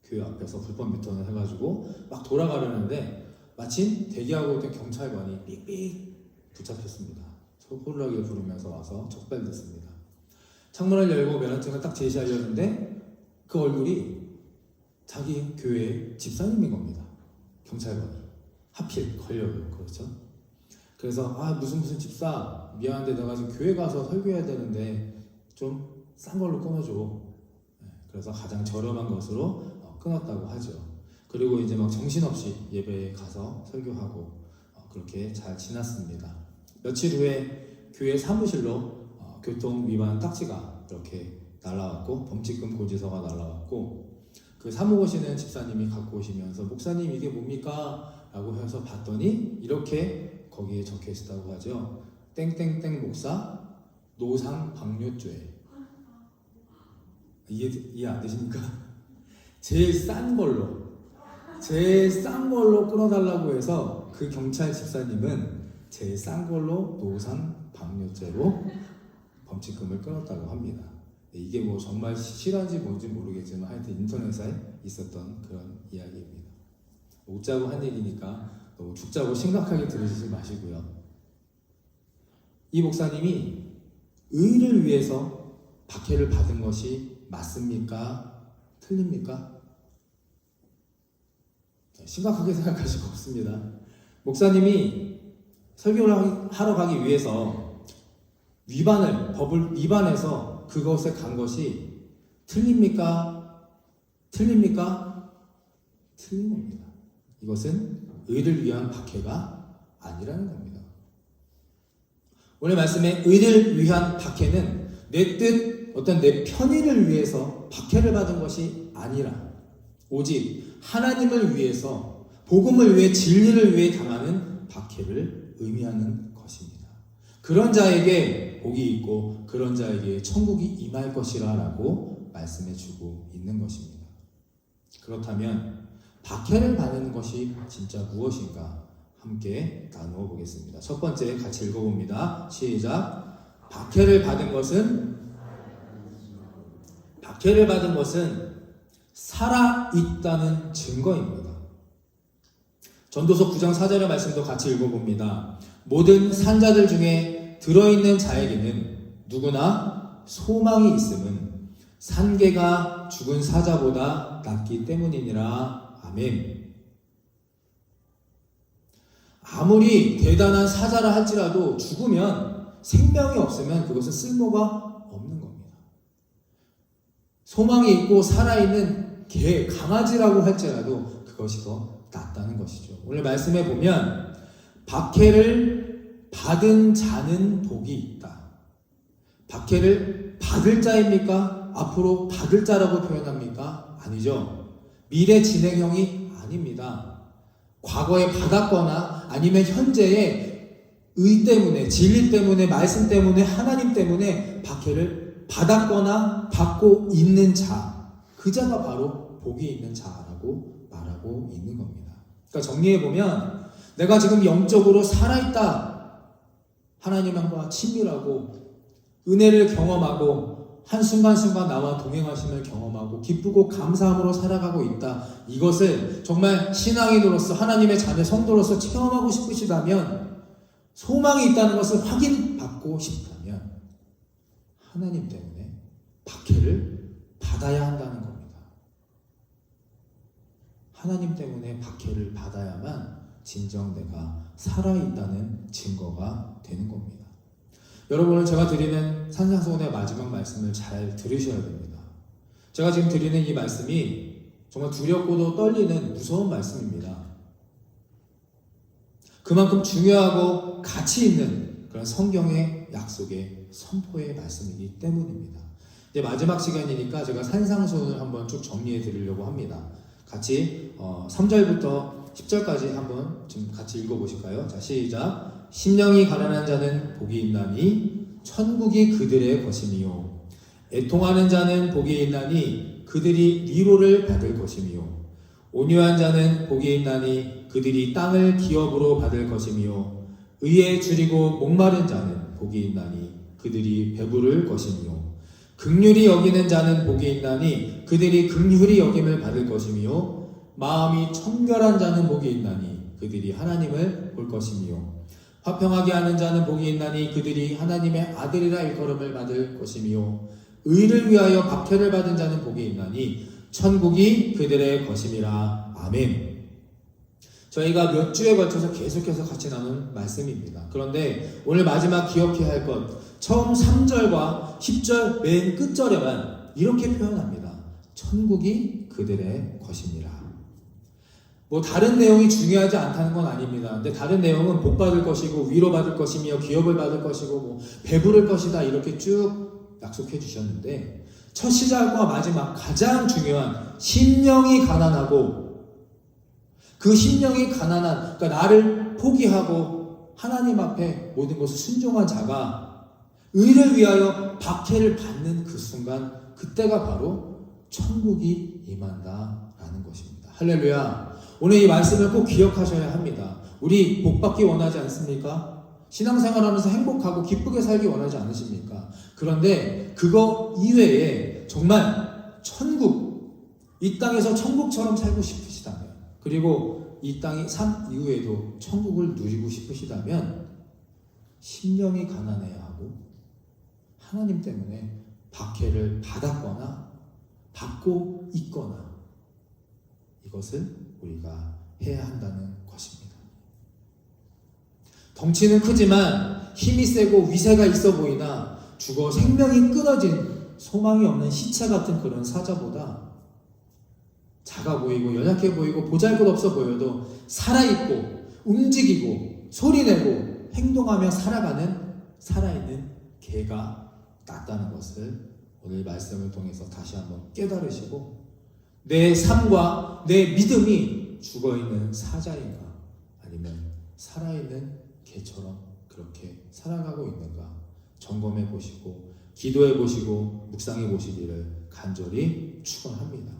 교회 앞에서 불법 유턴을 해가지고 막 돌아가려는데 마침 대기하고 있던 경찰관이 삑삑 붙잡혔습니다. 소홀하게 부르면서 와서 적발됐습니다. 창문을 열고 면허증을 딱 제시하려는데 그 얼굴이 자기 교회 집사님인 겁니다. 경찰관이 하필 걸려요. 그렇죠? 그래서 무슨 집사 미안한데 내가 지금 교회 가서 설교해야 되는데 좀 싼 걸로 끊어줘. 그래서 가장 저렴한 것으로 끊었다고 하죠. 그리고 이제 막 정신없이 예배에 가서 설교하고 그렇게 잘 지났습니다. 며칠 후에 교회 사무실로 교통 위반 딱지가 이렇게 날라왔고 범칙금 고지서가 날라왔고 그 사무 오시는 집사님이 갖고 오시면서 목사님 이게 뭡니까? 라고 해서 봤더니 이렇게 거기에 적혀 있었다고 하죠. 땡땡땡 목사 노상 방뇨죄. 이해 안 되십니까? 제일 싼 걸로 끊어달라고 해서 그 경찰 집사님은 제일 싼 걸로 노상 방뇨죄로 범칙금을 끊었다고 합니다. 이게 뭐 정말 실화인지 뭔지 모르겠지만 하여튼 인터넷에 있었던 그런 이야기입니다. 웃자고 한 얘기니까 너무 죽자고 심각하게 들으시지 마시고요. 이 목사님이 의를 위해서 박해를 받은 것이 맞습니까? 틀립니까? 심각하게 생각하실 거 없습니다. 목사님이 설교를 하러 가기 위해서 법을 위반해서 그것에 간 것이 틀립니까? 틀립니까? 틀린 겁니다. 이것은 의를 위한 박해가 아니라는 겁니다. 오늘 말씀에 의를 위한 박해는 내 뜻, 어떤 내 편의를 위해서 박해를 받은 것이 아니라 오직 하나님을 위해서, 복음을 위해, 진리를 위해 당하는 박해를 의미하는 것입니다. 그런 자에게 복이 있고 그런 자에게 천국이 임할 것이라 라고 말씀해 주고 있는 것입니다. 그렇다면 박해를 받는 것이 진짜 무엇인가 함께 나누어 보겠습니다. 첫 번째 같이 읽어봅니다. 시작. 박해를 받은 것은 살아있다는 증거입니다. 전도서 9장 4절의 말씀도 같이 읽어봅니다. 모든 산자들 중에 들어있는 자에게는 누구나 소망이 있음은 산개가 죽은 사자보다 낫기 때문이니라. 아멘. 아무리 대단한 사자라 할지라도 죽으면, 생명이 없으면 그것은 쓸모가 없는 겁니다. 소망이 있고 살아있는 개, 강아지라고 할지라도 그것이 더 낫다는 것이죠. 오늘 말씀해 보면 박해를 받은 자는 복이 있다. 박해를 받을 자입니까? 앞으로 받을 자라고 표현합니까? 아니죠. 미래 진행형이 아닙니다. 과거에 받았거나 아니면 현재의 의 때문에, 진리 때문에, 말씀 때문에, 하나님 때문에 박해를 받았거나 받고 있는 자, 그 자가 바로 복이 있는 자라고 말하고 있는 겁니다. 그러니까 정리해보면 내가 지금 영적으로 살아있다, 하나님과 친밀하고 은혜를 경험하고 한순간순간 나와 동행하심을 경험하고 기쁘고 감사함으로 살아가고 있다. 이것을 정말 신앙인으로서, 하나님의 자녀 성도로서 체험하고 싶으시다면, 소망이 있다는 것을 확인받고 싶다면 하나님 때문에 박해를 받아야 한다는 겁니다. 하나님 때문에 박해를 받아야만 진정 내가 살아있다는 증거가 되는 겁니다. 여러분은 제가 드리는 산상수훈의 마지막 말씀을 잘 들으셔야 됩니다. 제가 지금 드리는 이 말씀이 정말 두렵고도 떨리는 무서운 말씀입니다. 그만큼 중요하고 가치 있는 그런 성경의 약속의 선포의 말씀이기 때문입니다. 이제 마지막 시간이니까 제가 산상수훈을 한번 쭉 정리해 드리려고 합니다. 같이 3절부터 10절까지 한번 좀 같이 읽어보실까요? 자, 시작. 심령이 가난한 자는 복이 있나니 천국이 그들의 것이니요. 애통하는 자는 복이 있나니 그들이 위로를 받을 것이니요. 온유한 자는 복이 있나니 그들이 땅을 기업으로 받을 것이며, 의에 줄이고 목마른 자는 복이 있나니 그들이 배부를 것이며, 긍휼히 여기는 자는 복이 있나니 그들이 긍휼히 여김을 받을 것이며, 마음이 청결한 자는 복이 있나니 그들이 하나님을 볼 것이며, 화평하게 하는 자는 복이 있나니 그들이 하나님의 아들이라 일컬음을 받을 것이며, 의를 위하여 박해를 받은 자는 복이 있나니 천국이 그들의 것임이라. 아멘. 저희가 몇 주에 걸쳐서 계속해서 같이 나눈 말씀입니다. 그런데 오늘 마지막 기억해야 할 것, 처음 3절과 10절 맨 끝절에만 이렇게 표현합니다. 천국이 그들의 것이니라. 뭐 다른 내용이 중요하지 않다는 건 아닙니다. 근데 다른 내용은 복 받을 것이고 위로받을 것이며 기업을 받을 것이고 뭐 배부를 것이다 이렇게 쭉 약속해 주셨는데, 첫 시작과 마지막 가장 중요한 심령이 가난하고, 그 심령이 가난한, 그러니까 나를 포기하고 하나님 앞에 모든 것을 순종한 자가 의를 위하여 박해를 받는 그 순간, 그때가 바로 천국이 임한다라는 것입니다. 할렐루야. 오늘 이 말씀을 꼭 기억하셔야 합니다. 우리 복 받기 원하지 않습니까? 신앙생활하면서 행복하고 기쁘게 살기 원하지 않으십니까? 그런데 그거 이외에 정말 천국, 이 땅에서 천국처럼 살고 싶으시다면, 그리고 이 땅이 삶 이후에도 천국을 누리고 싶으시다면 심령이 가난해야 하고 하나님 때문에 박해를 받았거나 받고 있거나 이것을 우리가 해야 한다는 것입니다. 덩치는 크지만 힘이 세고 위세가 있어 보이나 죽어 생명이 끊어진 소망이 없는 시체 같은 그런 사자보다 작아 보이고 연약해 보이고 보잘것없어 보여도 살아있고 움직이고 소리내고 행동하며 살아가는 살아있는 개가 낫다는 것을 오늘 말씀을 통해서 다시 한번 깨달으시고 내 삶과 내 믿음이 죽어있는 사자인가 아니면 살아있는 개처럼 그렇게 살아가고 있는가 점검해 보시고 기도해 보시고 묵상해 보시기를 간절히 축원합니다.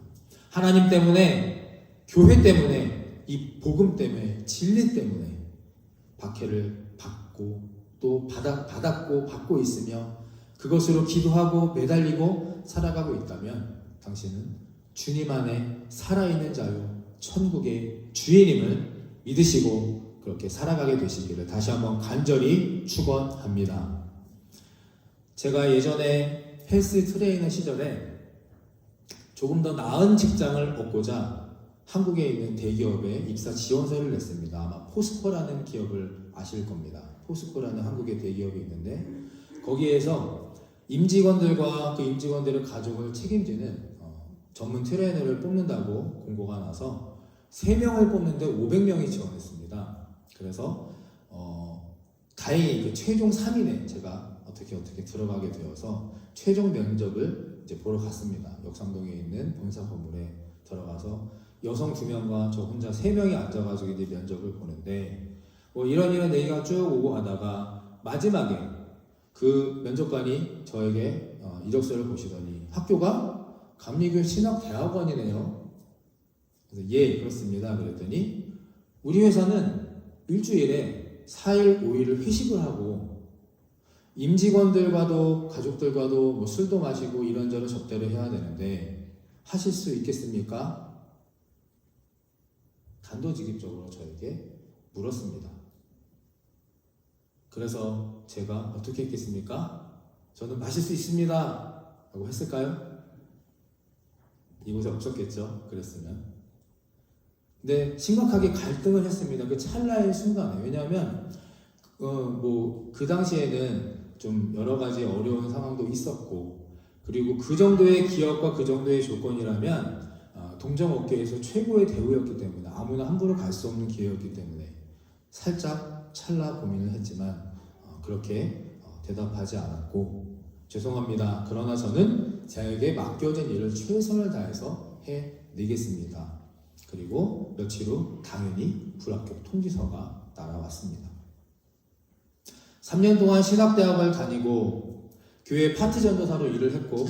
하나님 때문에, 교회 때문에, 이 복음 때문에, 진리 때문에 박해를 받고 또 받았고 받고 있으며 그것으로 기도하고 매달리고 살아가고 있다면 당신은 주님 안에 살아있는 자유, 천국의 주인임을 믿으시고 그렇게 살아가게 되시기를 다시 한번 간절히 축원합니다. 제가 예전에 헬스 트레이너 시절에 조금 더 나은 직장을 얻고자 한국에 있는 대기업에 입사 지원서를 냈습니다. 아마 포스코라는 기업을 아실 겁니다. 포스코라는 한국의 대기업이 있는데 거기에서 임직원들과 그 임직원들의 가족을 책임지는 전문 트레이너를 뽑는다고 공고가 나서 3명을 뽑는데 500명이 지원했습니다. 그래서 다행히 그 최종 3인에 제가 어떻게 들어가게 되어서 최종 면접을 이제 보러 갔습니다. 역삼동에 있는 본사 건물에 들어가서 여성 2명과 저 혼자 3명이 앉아가지고 이제 면접을 보는데 이런 얘기가 쭉 오고 가다가 마지막에 그 면접관이 저에게 이력서를 보시더니 학교가 감리교회 신학대학원이네요. 그래서 예 그렇습니다. 그랬더니 우리 회사는 일주일에 4일 5일을 회식을 하고 임직원들과도 가족들과도 뭐 술도 마시고 이런저런 접대를 해야 되는데 하실 수 있겠습니까? 단도직입적으로 저에게 물었습니다. 그래서 제가 어떻게 했겠습니까? 저는 마실 수 있습니다 라고 했을까요? 이곳에 없었겠죠. 그랬으면. 근데 심각하게 갈등을 했습니다. 그 찰나의 순간에. 왜냐하면 그 당시에는 좀 여러 가지 어려운 상황도 있었고 그리고 그 정도의 기업과 그 정도의 조건이라면 동정업계에서 최고의 대우였기 때문에 아무나 함부로 갈 수 없는 기회였기 때문에 살짝 찰나 고민을 했지만 그렇게 대답하지 않았고 죄송합니다. 그러나 저는 저에게 맡겨진 일을 최선을 다해서 해내겠습니다. 그리고 며칠 후 당연히 불합격 통지서가 날아왔습니다. 3년 동안 신학대학을 다니고 교회 파트 전도사로 일을 했고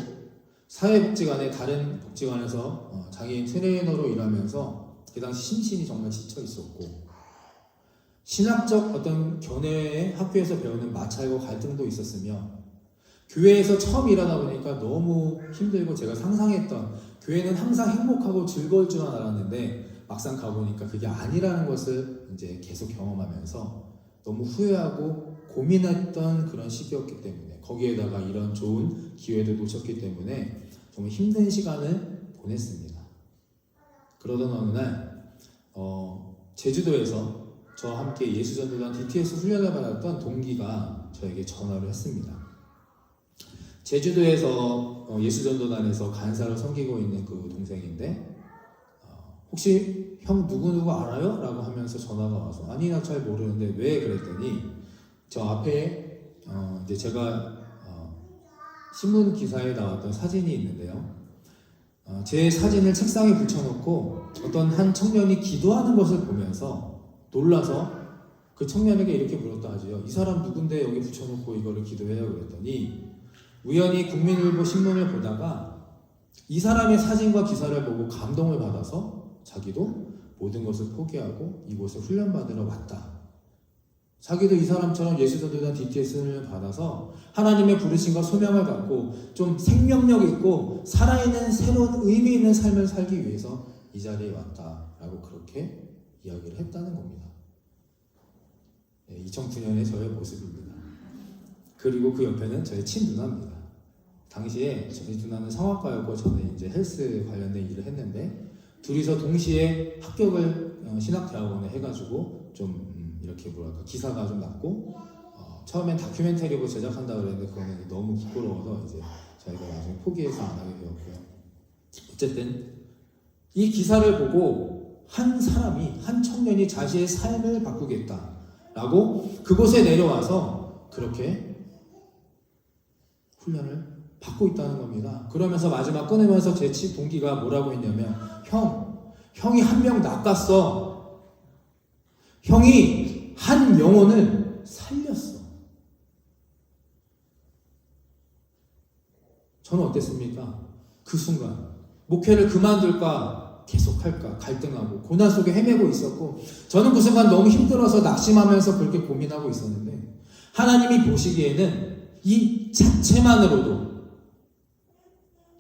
사회복지관의 다른 복지관에서 장애인 트레이너로 일하면서 그 당시 심신이 정말 지쳐 있었고 신학적 어떤 견해에 학교에서 배우는 마찰과 갈등도 있었으며 교회에서 처음 일하다 보니까 너무 힘들고 제가 상상했던 교회는 항상 행복하고 즐거울 줄만 알았는데 막상 가보니까 그게 아니라는 것을 이제 계속 경험하면서 너무 후회하고 고민했던 그런 시기였기 때문에 거기에다가 이런 좋은 기회도 놓쳤기 때문에 정말 힘든 시간을 보냈습니다. 그러던 어느 날 제주도에서 저와 함께 예수전도단 DTS 훈련을 받았던 동기가 저에게 전화를 했습니다. 제주도에서 예수전도단에서 간사를 섬기고 있는 그 동생인데 혹시 형 누구누구 알아요? 라고 하면서 전화가 와서 아니 나 잘 모르는데 왜? 그랬더니 저 앞에 이제 제가 신문 기사에 나왔던 사진이 있는데요. 제 사진을 책상에 붙여놓고 어떤 한 청년이 기도하는 것을 보면서 놀라서 그 청년에게 이렇게 물었다 하지요. 이 사람 누군데 여기 붙여놓고 이거를 기도해요? 그랬더니 우연히 국민일보 신문을 보다가 이 사람의 사진과 기사를 보고 감동을 받아서 자기도 모든 것을 포기하고 이곳에 훈련받으러 왔다. 자기도 이 사람처럼 예수전도단 DTS를 받아서 하나님의 부르심과 소명을 갖고 좀 생명력 있고 살아있는 새로운 의미 있는 삶을 살기 위해서 이 자리에 왔다라고 그렇게 이야기를 했다는 겁니다. 2009년의 저의 모습입니다. 그리고 그 옆에는 저의 친누나입니다. 당시에 저희 누나는 성악가였고 저는 이제 헬스 관련된 일을 했는데 둘이서 동시에 합격을 신학대학원에 해가지고 좀 이렇게 뭐랄까 기사가 좀 났고 처음엔 다큐멘터리로 제작한다고 그랬는데 그거는 너무 부끄러워서 이제 저희가 나중에 포기해서 안 하게 되었고요. 어쨌든 이 기사를 보고 한 사람이 한 청년이 자신의 삶을 바꾸겠다라고 그곳에 내려와서 그렇게 훈련을 받고 있다는 겁니다. 그러면서 마지막 꺼내면서 제 동기가 뭐라고 했냐면 형이 한 명 낚았어. 형이 한 영혼을 살렸어. 저는 어땠습니까? 그 순간 목회를 그만둘까 계속할까 갈등하고 고난 속에 헤매고 있었고 저는 그 순간 너무 힘들어서 낙심하면서 그렇게 고민하고 있었는데 하나님이 보시기에는 이 자체만으로도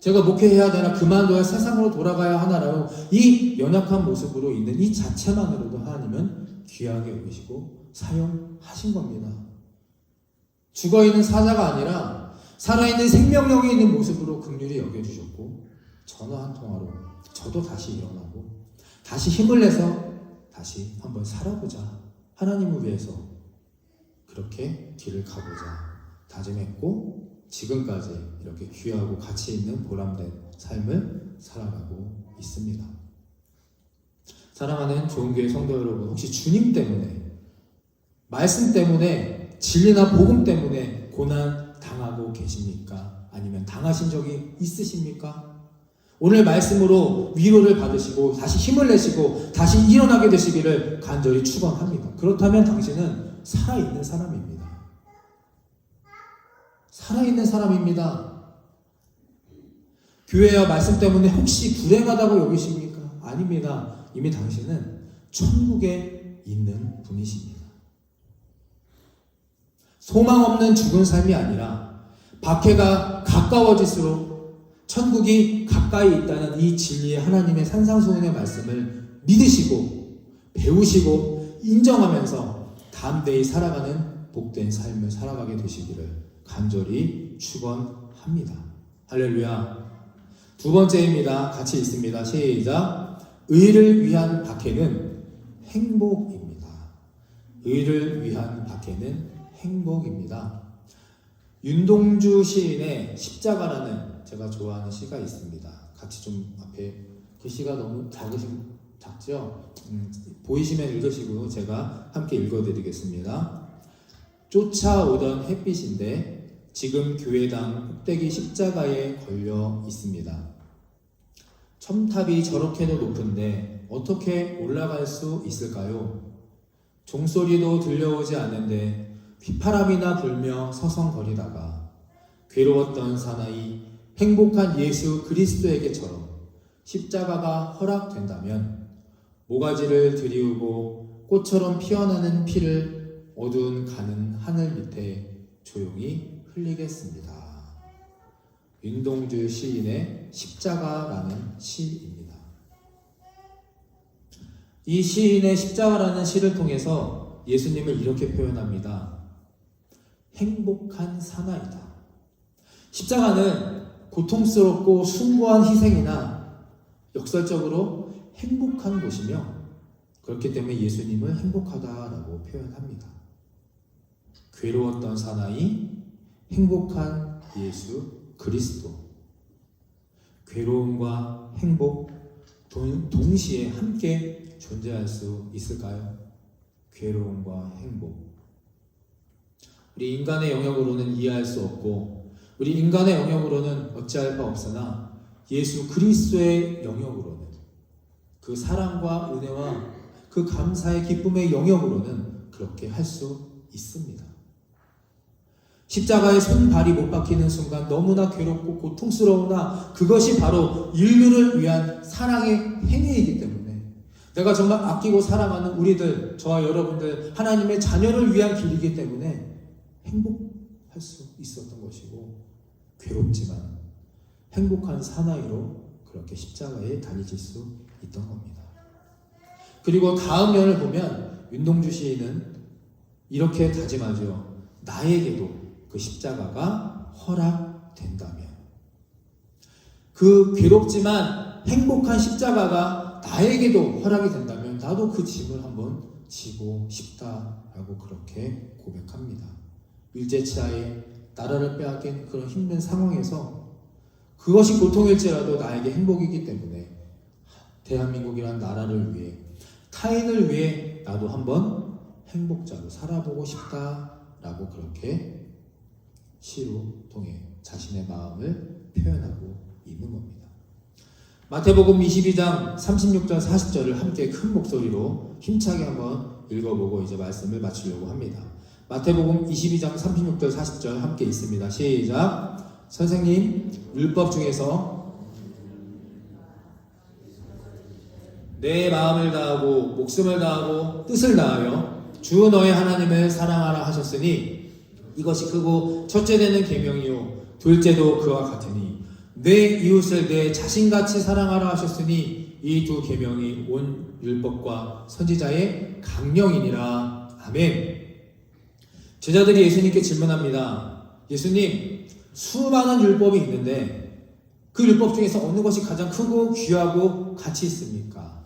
제가 목회해야 되나 그만둬야 세상으로 돌아가야 하나라고 이 연약한 모습으로 있는 이 자체만으로도 하나님은 귀하게 여기시고 사용하신 겁니다. 죽어있는 사자가 아니라 살아있는 생명력이 있는 모습으로 긍휼히 여겨주셨고 전화 한 통화로 저도 다시 일어나고 다시 힘을 내서 다시 한번 살아보자. 하나님을 위해서 그렇게 길을 가보자 다짐했고 지금까지 이렇게 귀하고 가치 있는 보람된 삶을 살아가고 있습니다. 사랑하는 좋은교회 성도 여러분, 혹시 주님 때문에 말씀 때문에 진리나 복음 때문에 고난 당하고 계십니까? 아니면 당하신 적이 있으십니까? 오늘 말씀으로 위로를 받으시고 다시 힘을 내시고 다시 일어나게 되시기를 간절히 축원합니다. 그렇다면 당신은 살아있는 사람입니다. 살아있는 사람입니다. 교회와 말씀 때문에 혹시 불행하다고 여기십니까? 아닙니다. 이미 당신은 천국에 있는 분이십니다. 소망 없는 죽은 삶이 아니라 박해가 가까워질수록 천국이 가까이 있다는 이 진리의 하나님의 산상수훈의 말씀을 믿으시고 배우시고 인정하면서 담대히 살아가는 복된 삶을 살아가게 되시기를 간절히 축원합니다. 할렐루야. 두 번째입니다. 같이 읽습니다. 시작. 의를 위한 박해는 행복입니다. 의를 위한 박해는 행복입니다. 윤동주 시인의 십자가라는 제가 좋아하는 시가 있습니다. 같이 좀 앞에 글씨가 너무 작죠? 보이시면 읽으시고 제가 함께 읽어드리겠습니다. 쫓아오던 햇빛인데 지금 교회당 꼭대기 십자가에 걸려 있습니다. 첨탑이 저렇게도 높은데 어떻게 올라갈 수 있을까요? 종소리도 들려오지 않는데 휘파람이나 불며 서성거리다가 괴로웠던 사나이 행복한 예수 그리스도에게처럼 십자가가 허락된다면 모가지를 들이우고 꽃처럼 피어나는 피를 어두운 가는 하늘 밑에 조용히 흘리겠습니다. 윤동주 시인의 십자가라는 시입니다. 이 시인의 십자가라는 시를 통해서 예수님을 이렇게 표현합니다. 행복한 사나이다. 십자가는 고통스럽고 숭고한 희생이나 역설적으로 행복한 곳이며 그렇기 때문에 예수님을 행복하다라고 표현합니다. 괴로웠던 사나이, 행복한 예수 그리스도. 괴로움과 행복 동시에 함께 존재할 수 있을까요? 괴로움과 행복. 우리 인간의 영역으로는 이해할 수 없고 우리 인간의 영역으로는 어찌할 바 없으나 예수 그리스도의 영역으로는 그 사랑과 은혜와 그 감사의 기쁨의 영역으로는 그렇게 할 수 있습니다. 십자가에 손발이 못 박히는 순간 너무나 괴롭고 고통스러우나 그것이 바로 인류를 위한 사랑의 행위이기 때문에 내가 정말 아끼고 사랑하는 우리들, 저와 여러분들, 하나님의 자녀를 위한 길이기 때문에 행복할 수 있었던 것이고, 괴롭지만 행복한 사나이로 그렇게 십자가에 달리실 수 있던 겁니다. 그리고 다음 면을 보면 윤동주 시인은 이렇게 다짐하죠. 나에게도 그 십자가가 허락된다면, 그 괴롭지만 행복한 십자가가 나에게도 허락이 된다면 나도 그 짐을 한번 지고 싶다라고 그렇게 고백합니다. 일제치하에 나라를 빼앗긴 그런 힘든 상황에서 그것이 고통일지라도 나에게 행복이기 때문에 대한민국이라는 나라를 위해, 타인을 위해 나도 한번 행복자로 살아보고 싶다라고 그렇게 시로 통해 자신의 마음을 표현하고 있는 겁니다. 마태복음 22장 36절 40절을 함께 큰 목소리로 힘차게 한번 읽어보고 이제 말씀을 마치려고 합니다. 마태복음 22장 36절 40절 함께 있습니다. 시작. 선생님, 율법 중에서 내 마음을 다하고 목숨을 다하고 뜻을 다하여 주 너의 하나님을 사랑하라 하셨으니 이것이 크고 첫째 되는 계명이요 둘째도 그와 같으니 내 이웃을 내 자신같이 사랑하라 하셨으니 이 두 계명이 온 율법과 선지자의 강령이니라. 아멘. 제자들이 예수님께 질문합니다. 예수님, 수많은 율법이 있는데 그 율법 중에서 어느 것이 가장 크고 귀하고 가치 있습니까?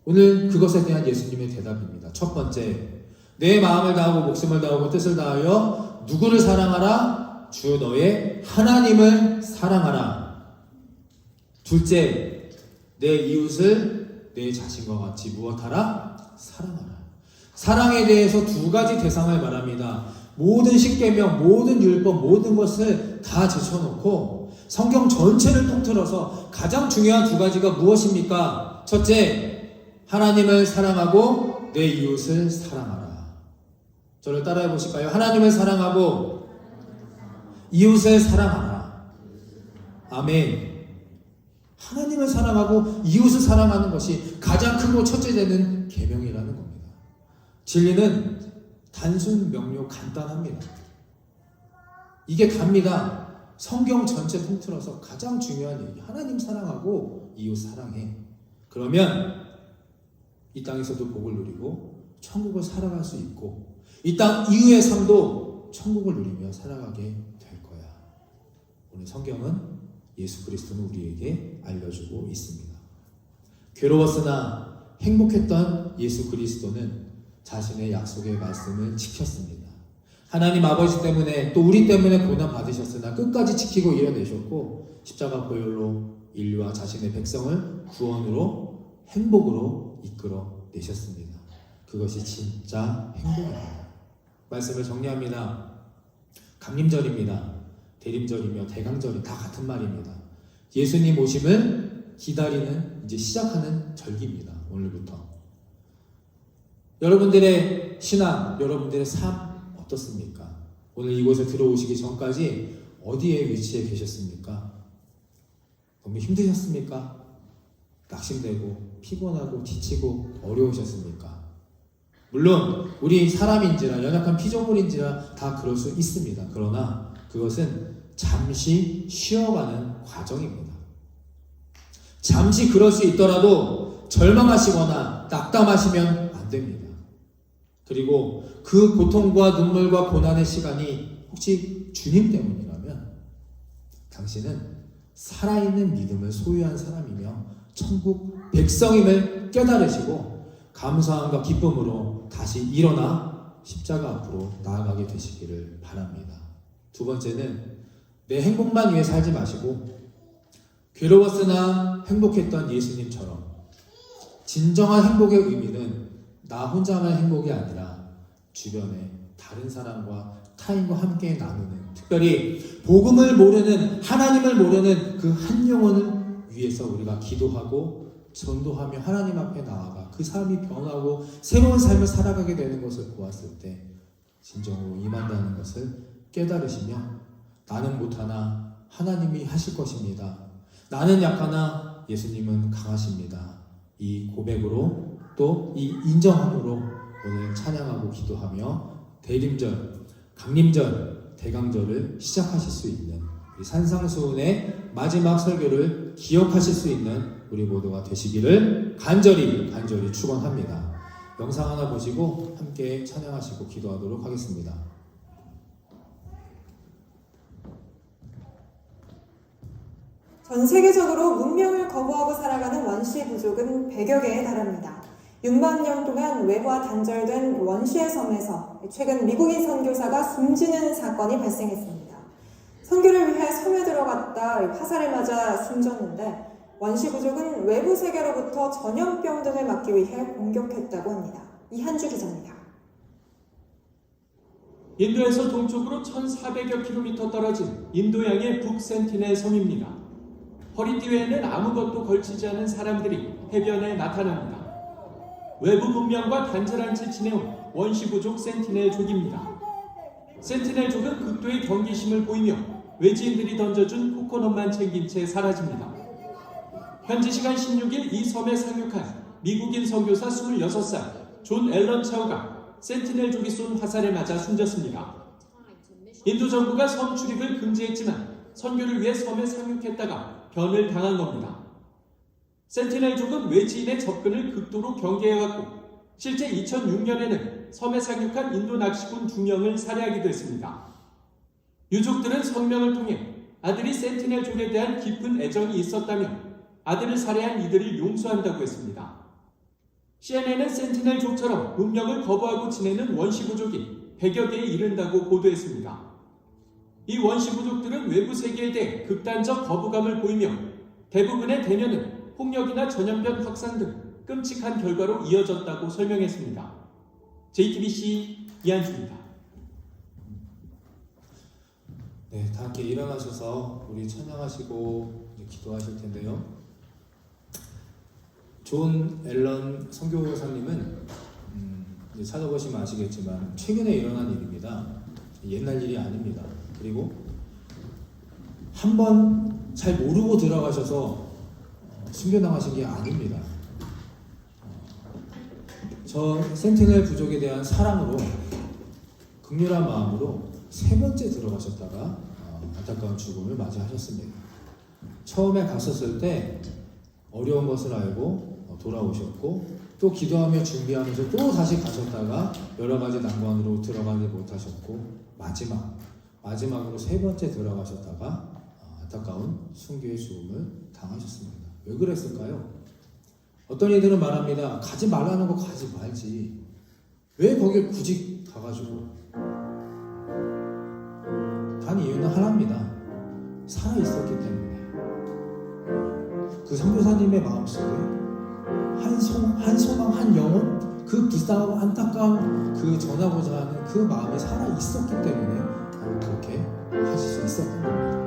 오늘 그것에 대한 예수님의 대답입니다. 첫 번째, 내 마음을 다하고 목숨을 다하고 뜻을 다하여 누구를 사랑하라? 주 너의 하나님을 사랑하라. 둘째, 내 이웃을 내 자신과 같이 무엇하라? 사랑하라. 사랑에 대해서 두 가지 대상을 말합니다. 모든 십계명, 모든 율법, 모든 것을 다 제쳐놓고 성경 전체를 통틀어서 가장 중요한 두 가지가 무엇입니까? 첫째, 하나님을 사랑하고 내 이웃을 사랑하라. 저를 따라해 보실까요? 하나님을 사랑하고 이웃을 사랑하라. 아멘. 하나님을 사랑하고 이웃을 사랑하는 것이 가장 크고 첫째 되는 계명이라는 겁니다. 진리는 단순 명료 간단합니다. 이게 답니다. 성경 전체 통틀어서 가장 중요한 얘기. 하나님 사랑하고 이웃 사랑해. 그러면 이 땅에서도 복을 누리고 천국을 살아갈 수 있고 이 땅 이후의 삶도 천국을 누리며 살아가게 될 거야. 오늘 성경은 예수 그리스도는 우리에게 알려주고 있습니다. 괴로웠으나 행복했던 예수 그리스도는 자신의 약속의 말씀을 지켰습니다. 하나님 아버지 때문에 또 우리 때문에 고난 받으셨으나 끝까지 지키고 이뤄내셨고 십자가 보혈로 인류와 자신의 백성을 구원으로 행복으로 이끌어 내셨습니다. 그것이 진짜 행복입니다. 말씀을 정리합니다. 강림절입니다. 대림절이며 대강절이 다 같은 말입니다. 예수님 오심을 기다리는 이제 시작하는 절기입니다. 오늘부터. 여러분들의 신앙, 여러분들의 삶 어떻습니까? 오늘 이곳에 들어오시기 전까지 어디에 위치해 계셨습니까? 너무 힘드셨습니까? 낙심되고 피곤하고 지치고 어려우셨습니까? 물론 우리 사람인지라 연약한 피조물인지라 다 그럴 수 있습니다. 그러나 그것은 잠시 쉬어가는 과정입니다. 잠시 그럴 수 있더라도 절망하시거나 낙담하시면 안 됩니다. 그리고 그 고통과 눈물과 고난의 시간이 혹시 주님 때문이라면 당신은 살아있는 믿음을 소유한 사람이며 천국 백성임을 깨달으시고 감사함과 기쁨으로 다시 일어나 십자가 앞으로 나아가게 되시기를 바랍니다. 두 번째는 내 행복만 위해 살지 마시고 괴로웠으나 행복했던 예수님처럼 진정한 행복의 의미는 나 혼자만 행복이 아니라 주변에 다른 사람과 타인과 함께 나누는, 특별히 복음을 모르는, 하나님을 모르는 그 한 영혼을 위해서 우리가 기도하고 전도하며 하나님 앞에 나아가 그 삶이 변하고 새로운 삶을 살아가게 되는 것을 보았을 때 진정으로 임한다는 것을 깨달으시며 나는 못하나 하나님이 하실 것입니다. 나는 약하나 예수님은 강하십니다. 이 고백으로 또 이 인정함으로 오늘 찬양하고 기도하며 대림절, 강림절, 대강절을 시작하실 수 있는 우리 산상수훈의 마지막 설교를 기억하실 수 있는 우리 모두가 되시기를 간절히 축원합니다. 영상 하나 보시고 함께 찬양하시고 기도하도록 하겠습니다. 전 세계적으로 문명을 거부하고 살아가는 원시 부족은 100여 개에 달합니다. 6만 년 동안 외부와 단절된 원시의 섬에서 최근 미국인 선교사가 숨지는 사건이 발생했습니다. 선교를 위해 섬에 들어갔다 화살을 맞아 숨졌는데 원시 부족은 외부 세계로부터 전염병 등을 막기 위해 공격했다고 합니다. 이한주 기자입니다. 인도에서 동쪽으로 1,400여 킬로미터 떨어진 인도양의 북센티넬 섬입니다. 허리띠 외에는 아무것도 걸치지 않은 사람들이 해변에 나타납니다. 외부 문명과 단절한 채 지내온 원시부족 센티넬족입니다. 센티넬족은 극도의 경계심을 보이며 외지인들이 던져준 코코넛만 챙긴 채 사라집니다. 현지 시간 16일 이 섬에 상륙한 미국인 선교사 26살 존 앨런 차우가 센티넬족이 쏜 화살에 맞아 숨졌습니다. 인도 정부가 섬 출입을 금지했지만 선교를 위해 섬에 상륙했다가 변을 당한 겁니다. 센티넬족은 외지인의 접근을 극도로 경계해왔고 실제 2006년에는 섬에 상륙한 인도 낚시꾼 2명을 살해하기도 했습니다. 유족들은 성명을 통해 아들이 센티넬족에 대한 깊은 애정이 있었다며 아들을 살해한 이들을 용서한다고 했습니다. CNN은 센티넬족처럼 문명을 거부하고 지내는 원시부족이 100여 개에 이른다고 보도했습니다. 이 원시부족들은 외부 세계에 대해 극단적 거부감을 보이며 대부분의 대면은 폭력이나 전염병 확산 등 끔찍한 결과로 이어졌다고 설명했습니다. JTBC 이한주입니다. 네, 다 함께 일어나셔서 우리 찬양하시고 기도하실 텐데요. 존 앨런 선교사님은 이제 찾아보시면 아시겠지만 최근에 일어난 일입니다. 옛날 일이 아닙니다. 그리고 한 번 잘 모르고 들어가셔서 숨겨당하신 게 아닙니다. 저 센티넬 부족에 대한 사랑으로 극렬한 마음으로 3번째 들어가셨다가 안타까운 죽음을 맞이하셨습니다. 처음에 갔었을 때 어려운 것을 알고 돌아오셨고 또 기도하며 준비하면서 또 다시 가셨다가 여러 가지 난관으로 들어가지 못하셨고 마지막으로 3번째 들어가셨다가 안타까운 순교의 죽음을 당하셨습니다. 왜 그랬을까요? 어떤 이들은 말합니다. 가지 말라는 거 가지 말지. 왜 거길 굳이 가가지고? 단 이유는 하나입니다. 살아있었기 때문에. 그 선교사님의 마음속에 한 소망, 한 영혼, 그 불쌍하고 안타까운 그 전하고자 하는 그 마음이 살아있었기 때문에 그렇게 하실 수 있었던 겁니다.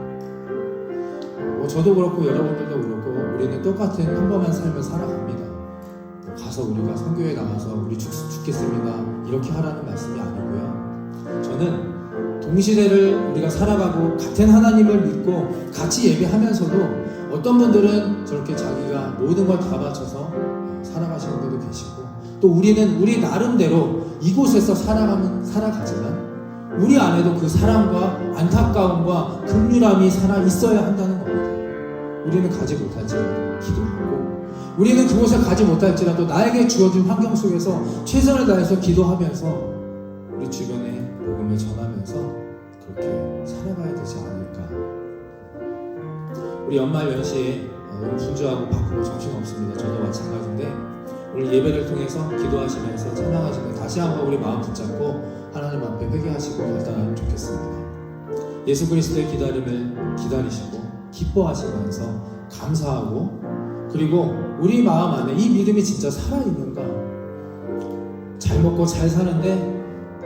저도 그렇고 여러분들도 그렇고 우리는 똑같은 평범한 삶을 살아갑니다. 가서 우리가 선교에 나가서 우리 죽겠습니다 이렇게 하라는 말씀이 아니고요. 저는 동시대를 우리가 살아가고 같은 하나님을 믿고 같이 예배하면서도 어떤 분들은 저렇게 자기가 모든 걸 다 바쳐서 살아가시는 분도 계시고 또 우리는 우리 나름대로 이곳에서 살아가지만 우리 안에도 그 사랑과 안타까움과 긍휼함이 살아 있어야 한다는 겁니다. 우리는 가지 못할지라도 기도하고 우리는 그곳에 가지 못할지라도 나에게 주어진 환경 속에서 최선을 다해서 기도하면서 우리 주변에 복음을 전하면서 그렇게 살아가야 되지 않을까. 우리 연말 연시에 너무 분주하고 바쁘고 정신없습니다. 저도 마찬가지인데 오늘 예배를 통해서 기도하시면서 찬양하시면서 다시 한번 우리 마음 붙잡고 하나님 앞에 회개하시고 결단하면 좋겠습니다. 예수 그리스도의 기다림을 기다리시고 기뻐하시면서 감사하고 그리고 우리 마음 안에 이 믿음이 진짜 살아있는가? 잘 먹고 잘 사는데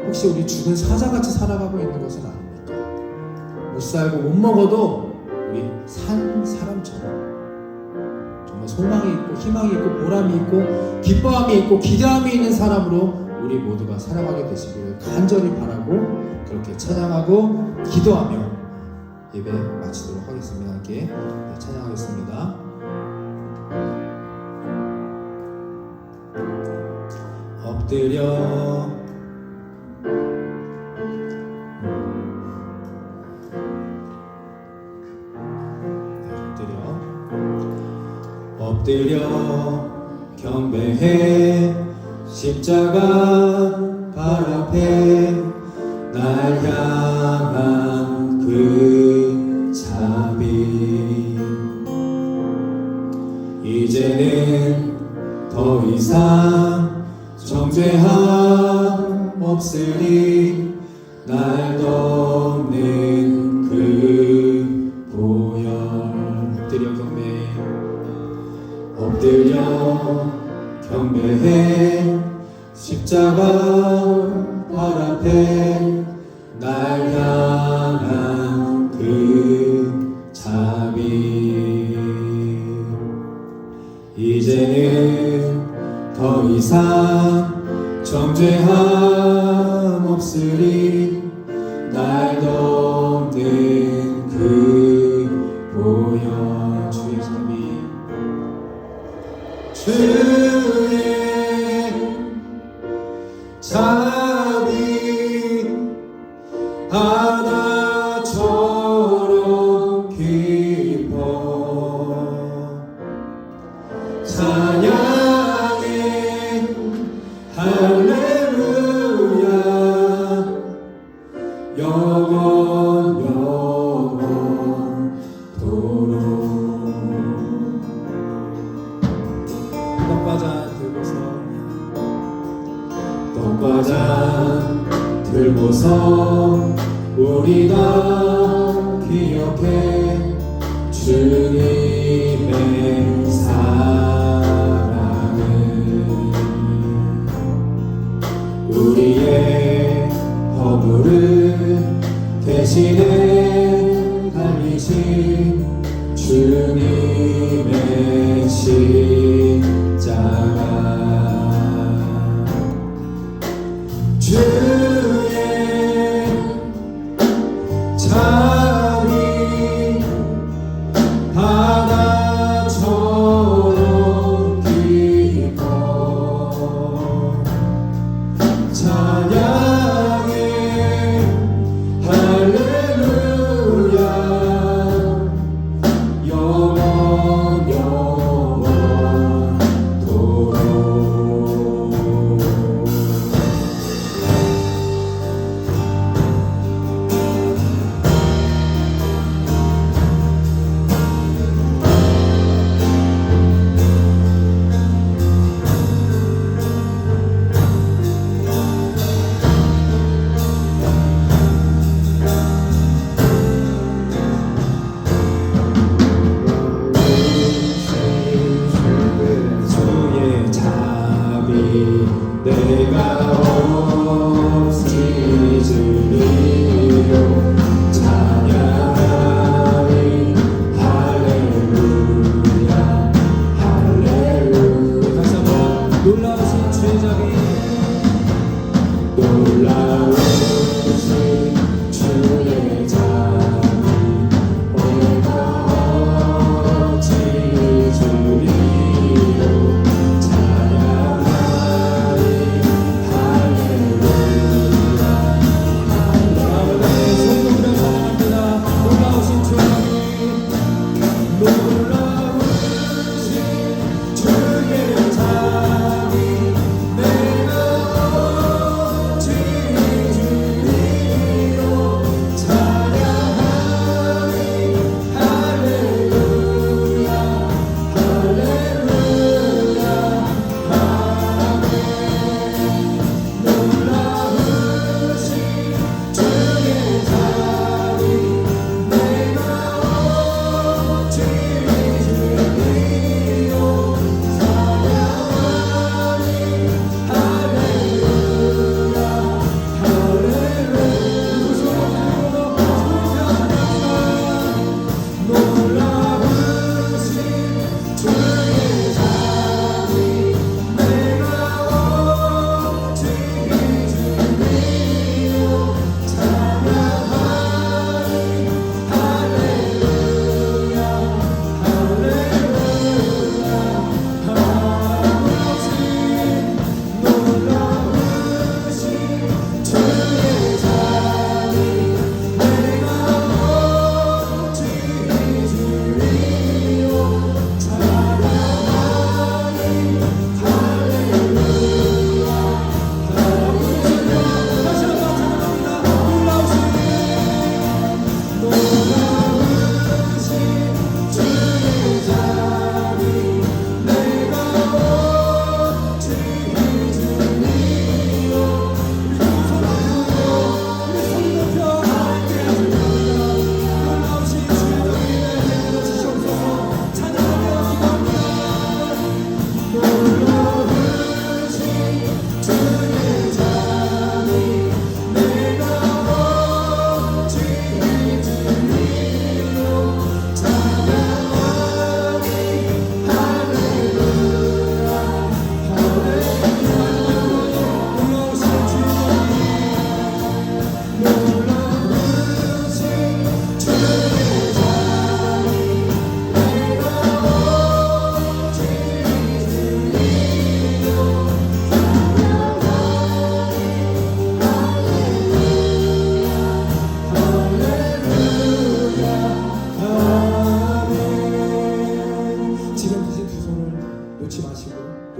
혹시 우리 죽은 사자같이 살아가고 있는 것은 아닙니까? 못 살고 못 먹어도 우리 산 사람처럼 정말 소망이 있고 희망이 있고 보람이 있고 기뻐함이 있고 기대함이 있는 사람으로 우리 모두가 살아가게 되시기를 간절히 바라고 그렇게 찬양하고 기도하며 예배 마치도록 하겠습니다. 함께 찬양하겠습니다. 엎드려 엎드려 경배해 십자가 발 앞에 날 향한 그 자비 이제는 더 이상 정죄함 없으리 날 덮는 그 보혈 엎드려 경배해 엎드려 경배해 십자가 발 앞에 날 향한 그 자비 이제는 더 이상 정죄함 없으리 날 덮는 그 보혈 주의 자비 주의 자비 하나처럼 깊어 찬양해 할렐루야 영원 영원토록 떡과잔 들고서 우리 다 기억해 주님의 사랑을 우리의 허물을 대신해 달리신 주님의 십자가 주의 자비 바다처럼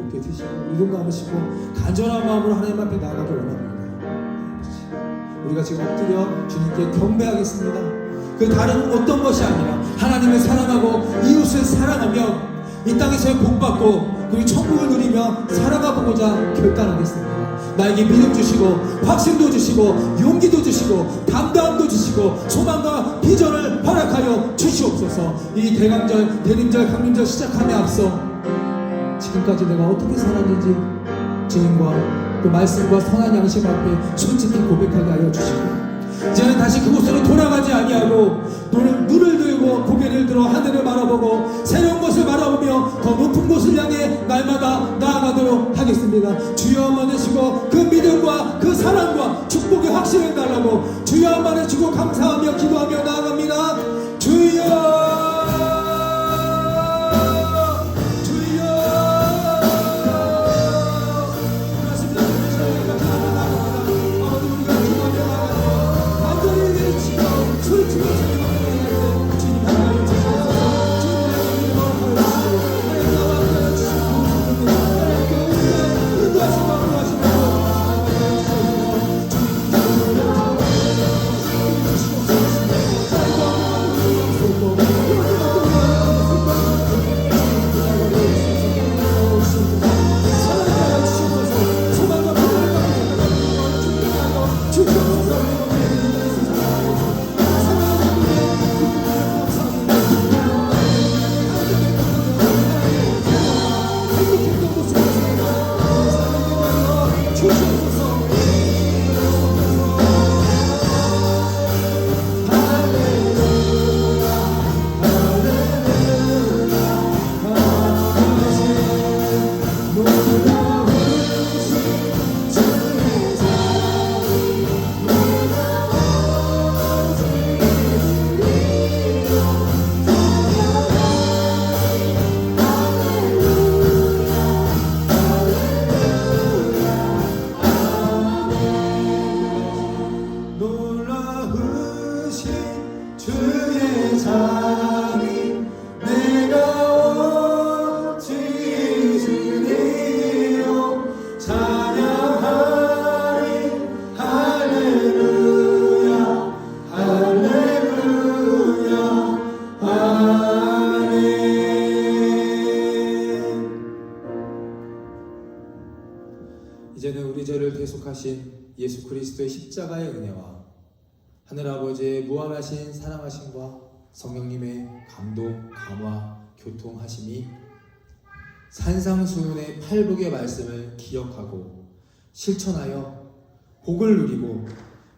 높게 드시고 눈 감으시고 간절한 마음으로 하나님 앞에 나아가기 원합니다. 우리가 지금 엎드려 주님께 경배하겠습니다. 그 다른 어떤 것이 아니라 하나님을 사랑하고 이웃을 사랑하며 이 땅에서의 복받고 그리고 천국을 누리며 살아가보고자 결단하겠습니다. 나에게 믿음 주시고 확신도 주시고 용기도 주시고 담대함도 주시고 소망과 비전을 허락하여 주시옵소서. 이 대강절, 대림절, 강림절 시작함에 앞서 지금까지 내가 어떻게 살았는지 주님과 또 말씀과 선한 양심 앞에 솔직히 고백하게 하여 주시고 이제는 다시 그곳으로 돌아가지 아니하고 눈을 들고 고개를 들어 하늘을 바라보고 새로운 것을 바라보며 더 높은 곳을 향해 날마다 나아가도록 하겠습니다. 주여 한번 해주시고 그 믿음과 그 사랑과 축복의 확신을 달라고 주여 한번 해주고 감사하며 기도하며 나아갑니다. 주여 이제는 우리 죄를 대속하신 예수 그리스도의 십자가의 은혜와 하늘아버지의 무한하신 사랑하심과 성령님의 감동, 감화, 교통하심이 산상수훈의 팔복의 말씀을 기억하고 실천하여 복을 누리고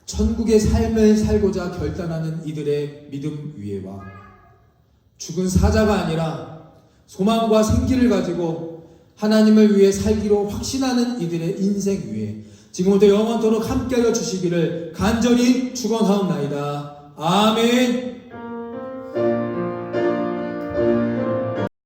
천국의 삶을 살고자 결단하는 이들의 믿음 위에와 죽은 사자가 아니라 소망과 생기를 가지고 하나님을 위해 살기로 확신하는 이들의 인생 위에 지금부터 영원토록 함께하여 주시기를 간절히 축원하옵나이다. 아멘.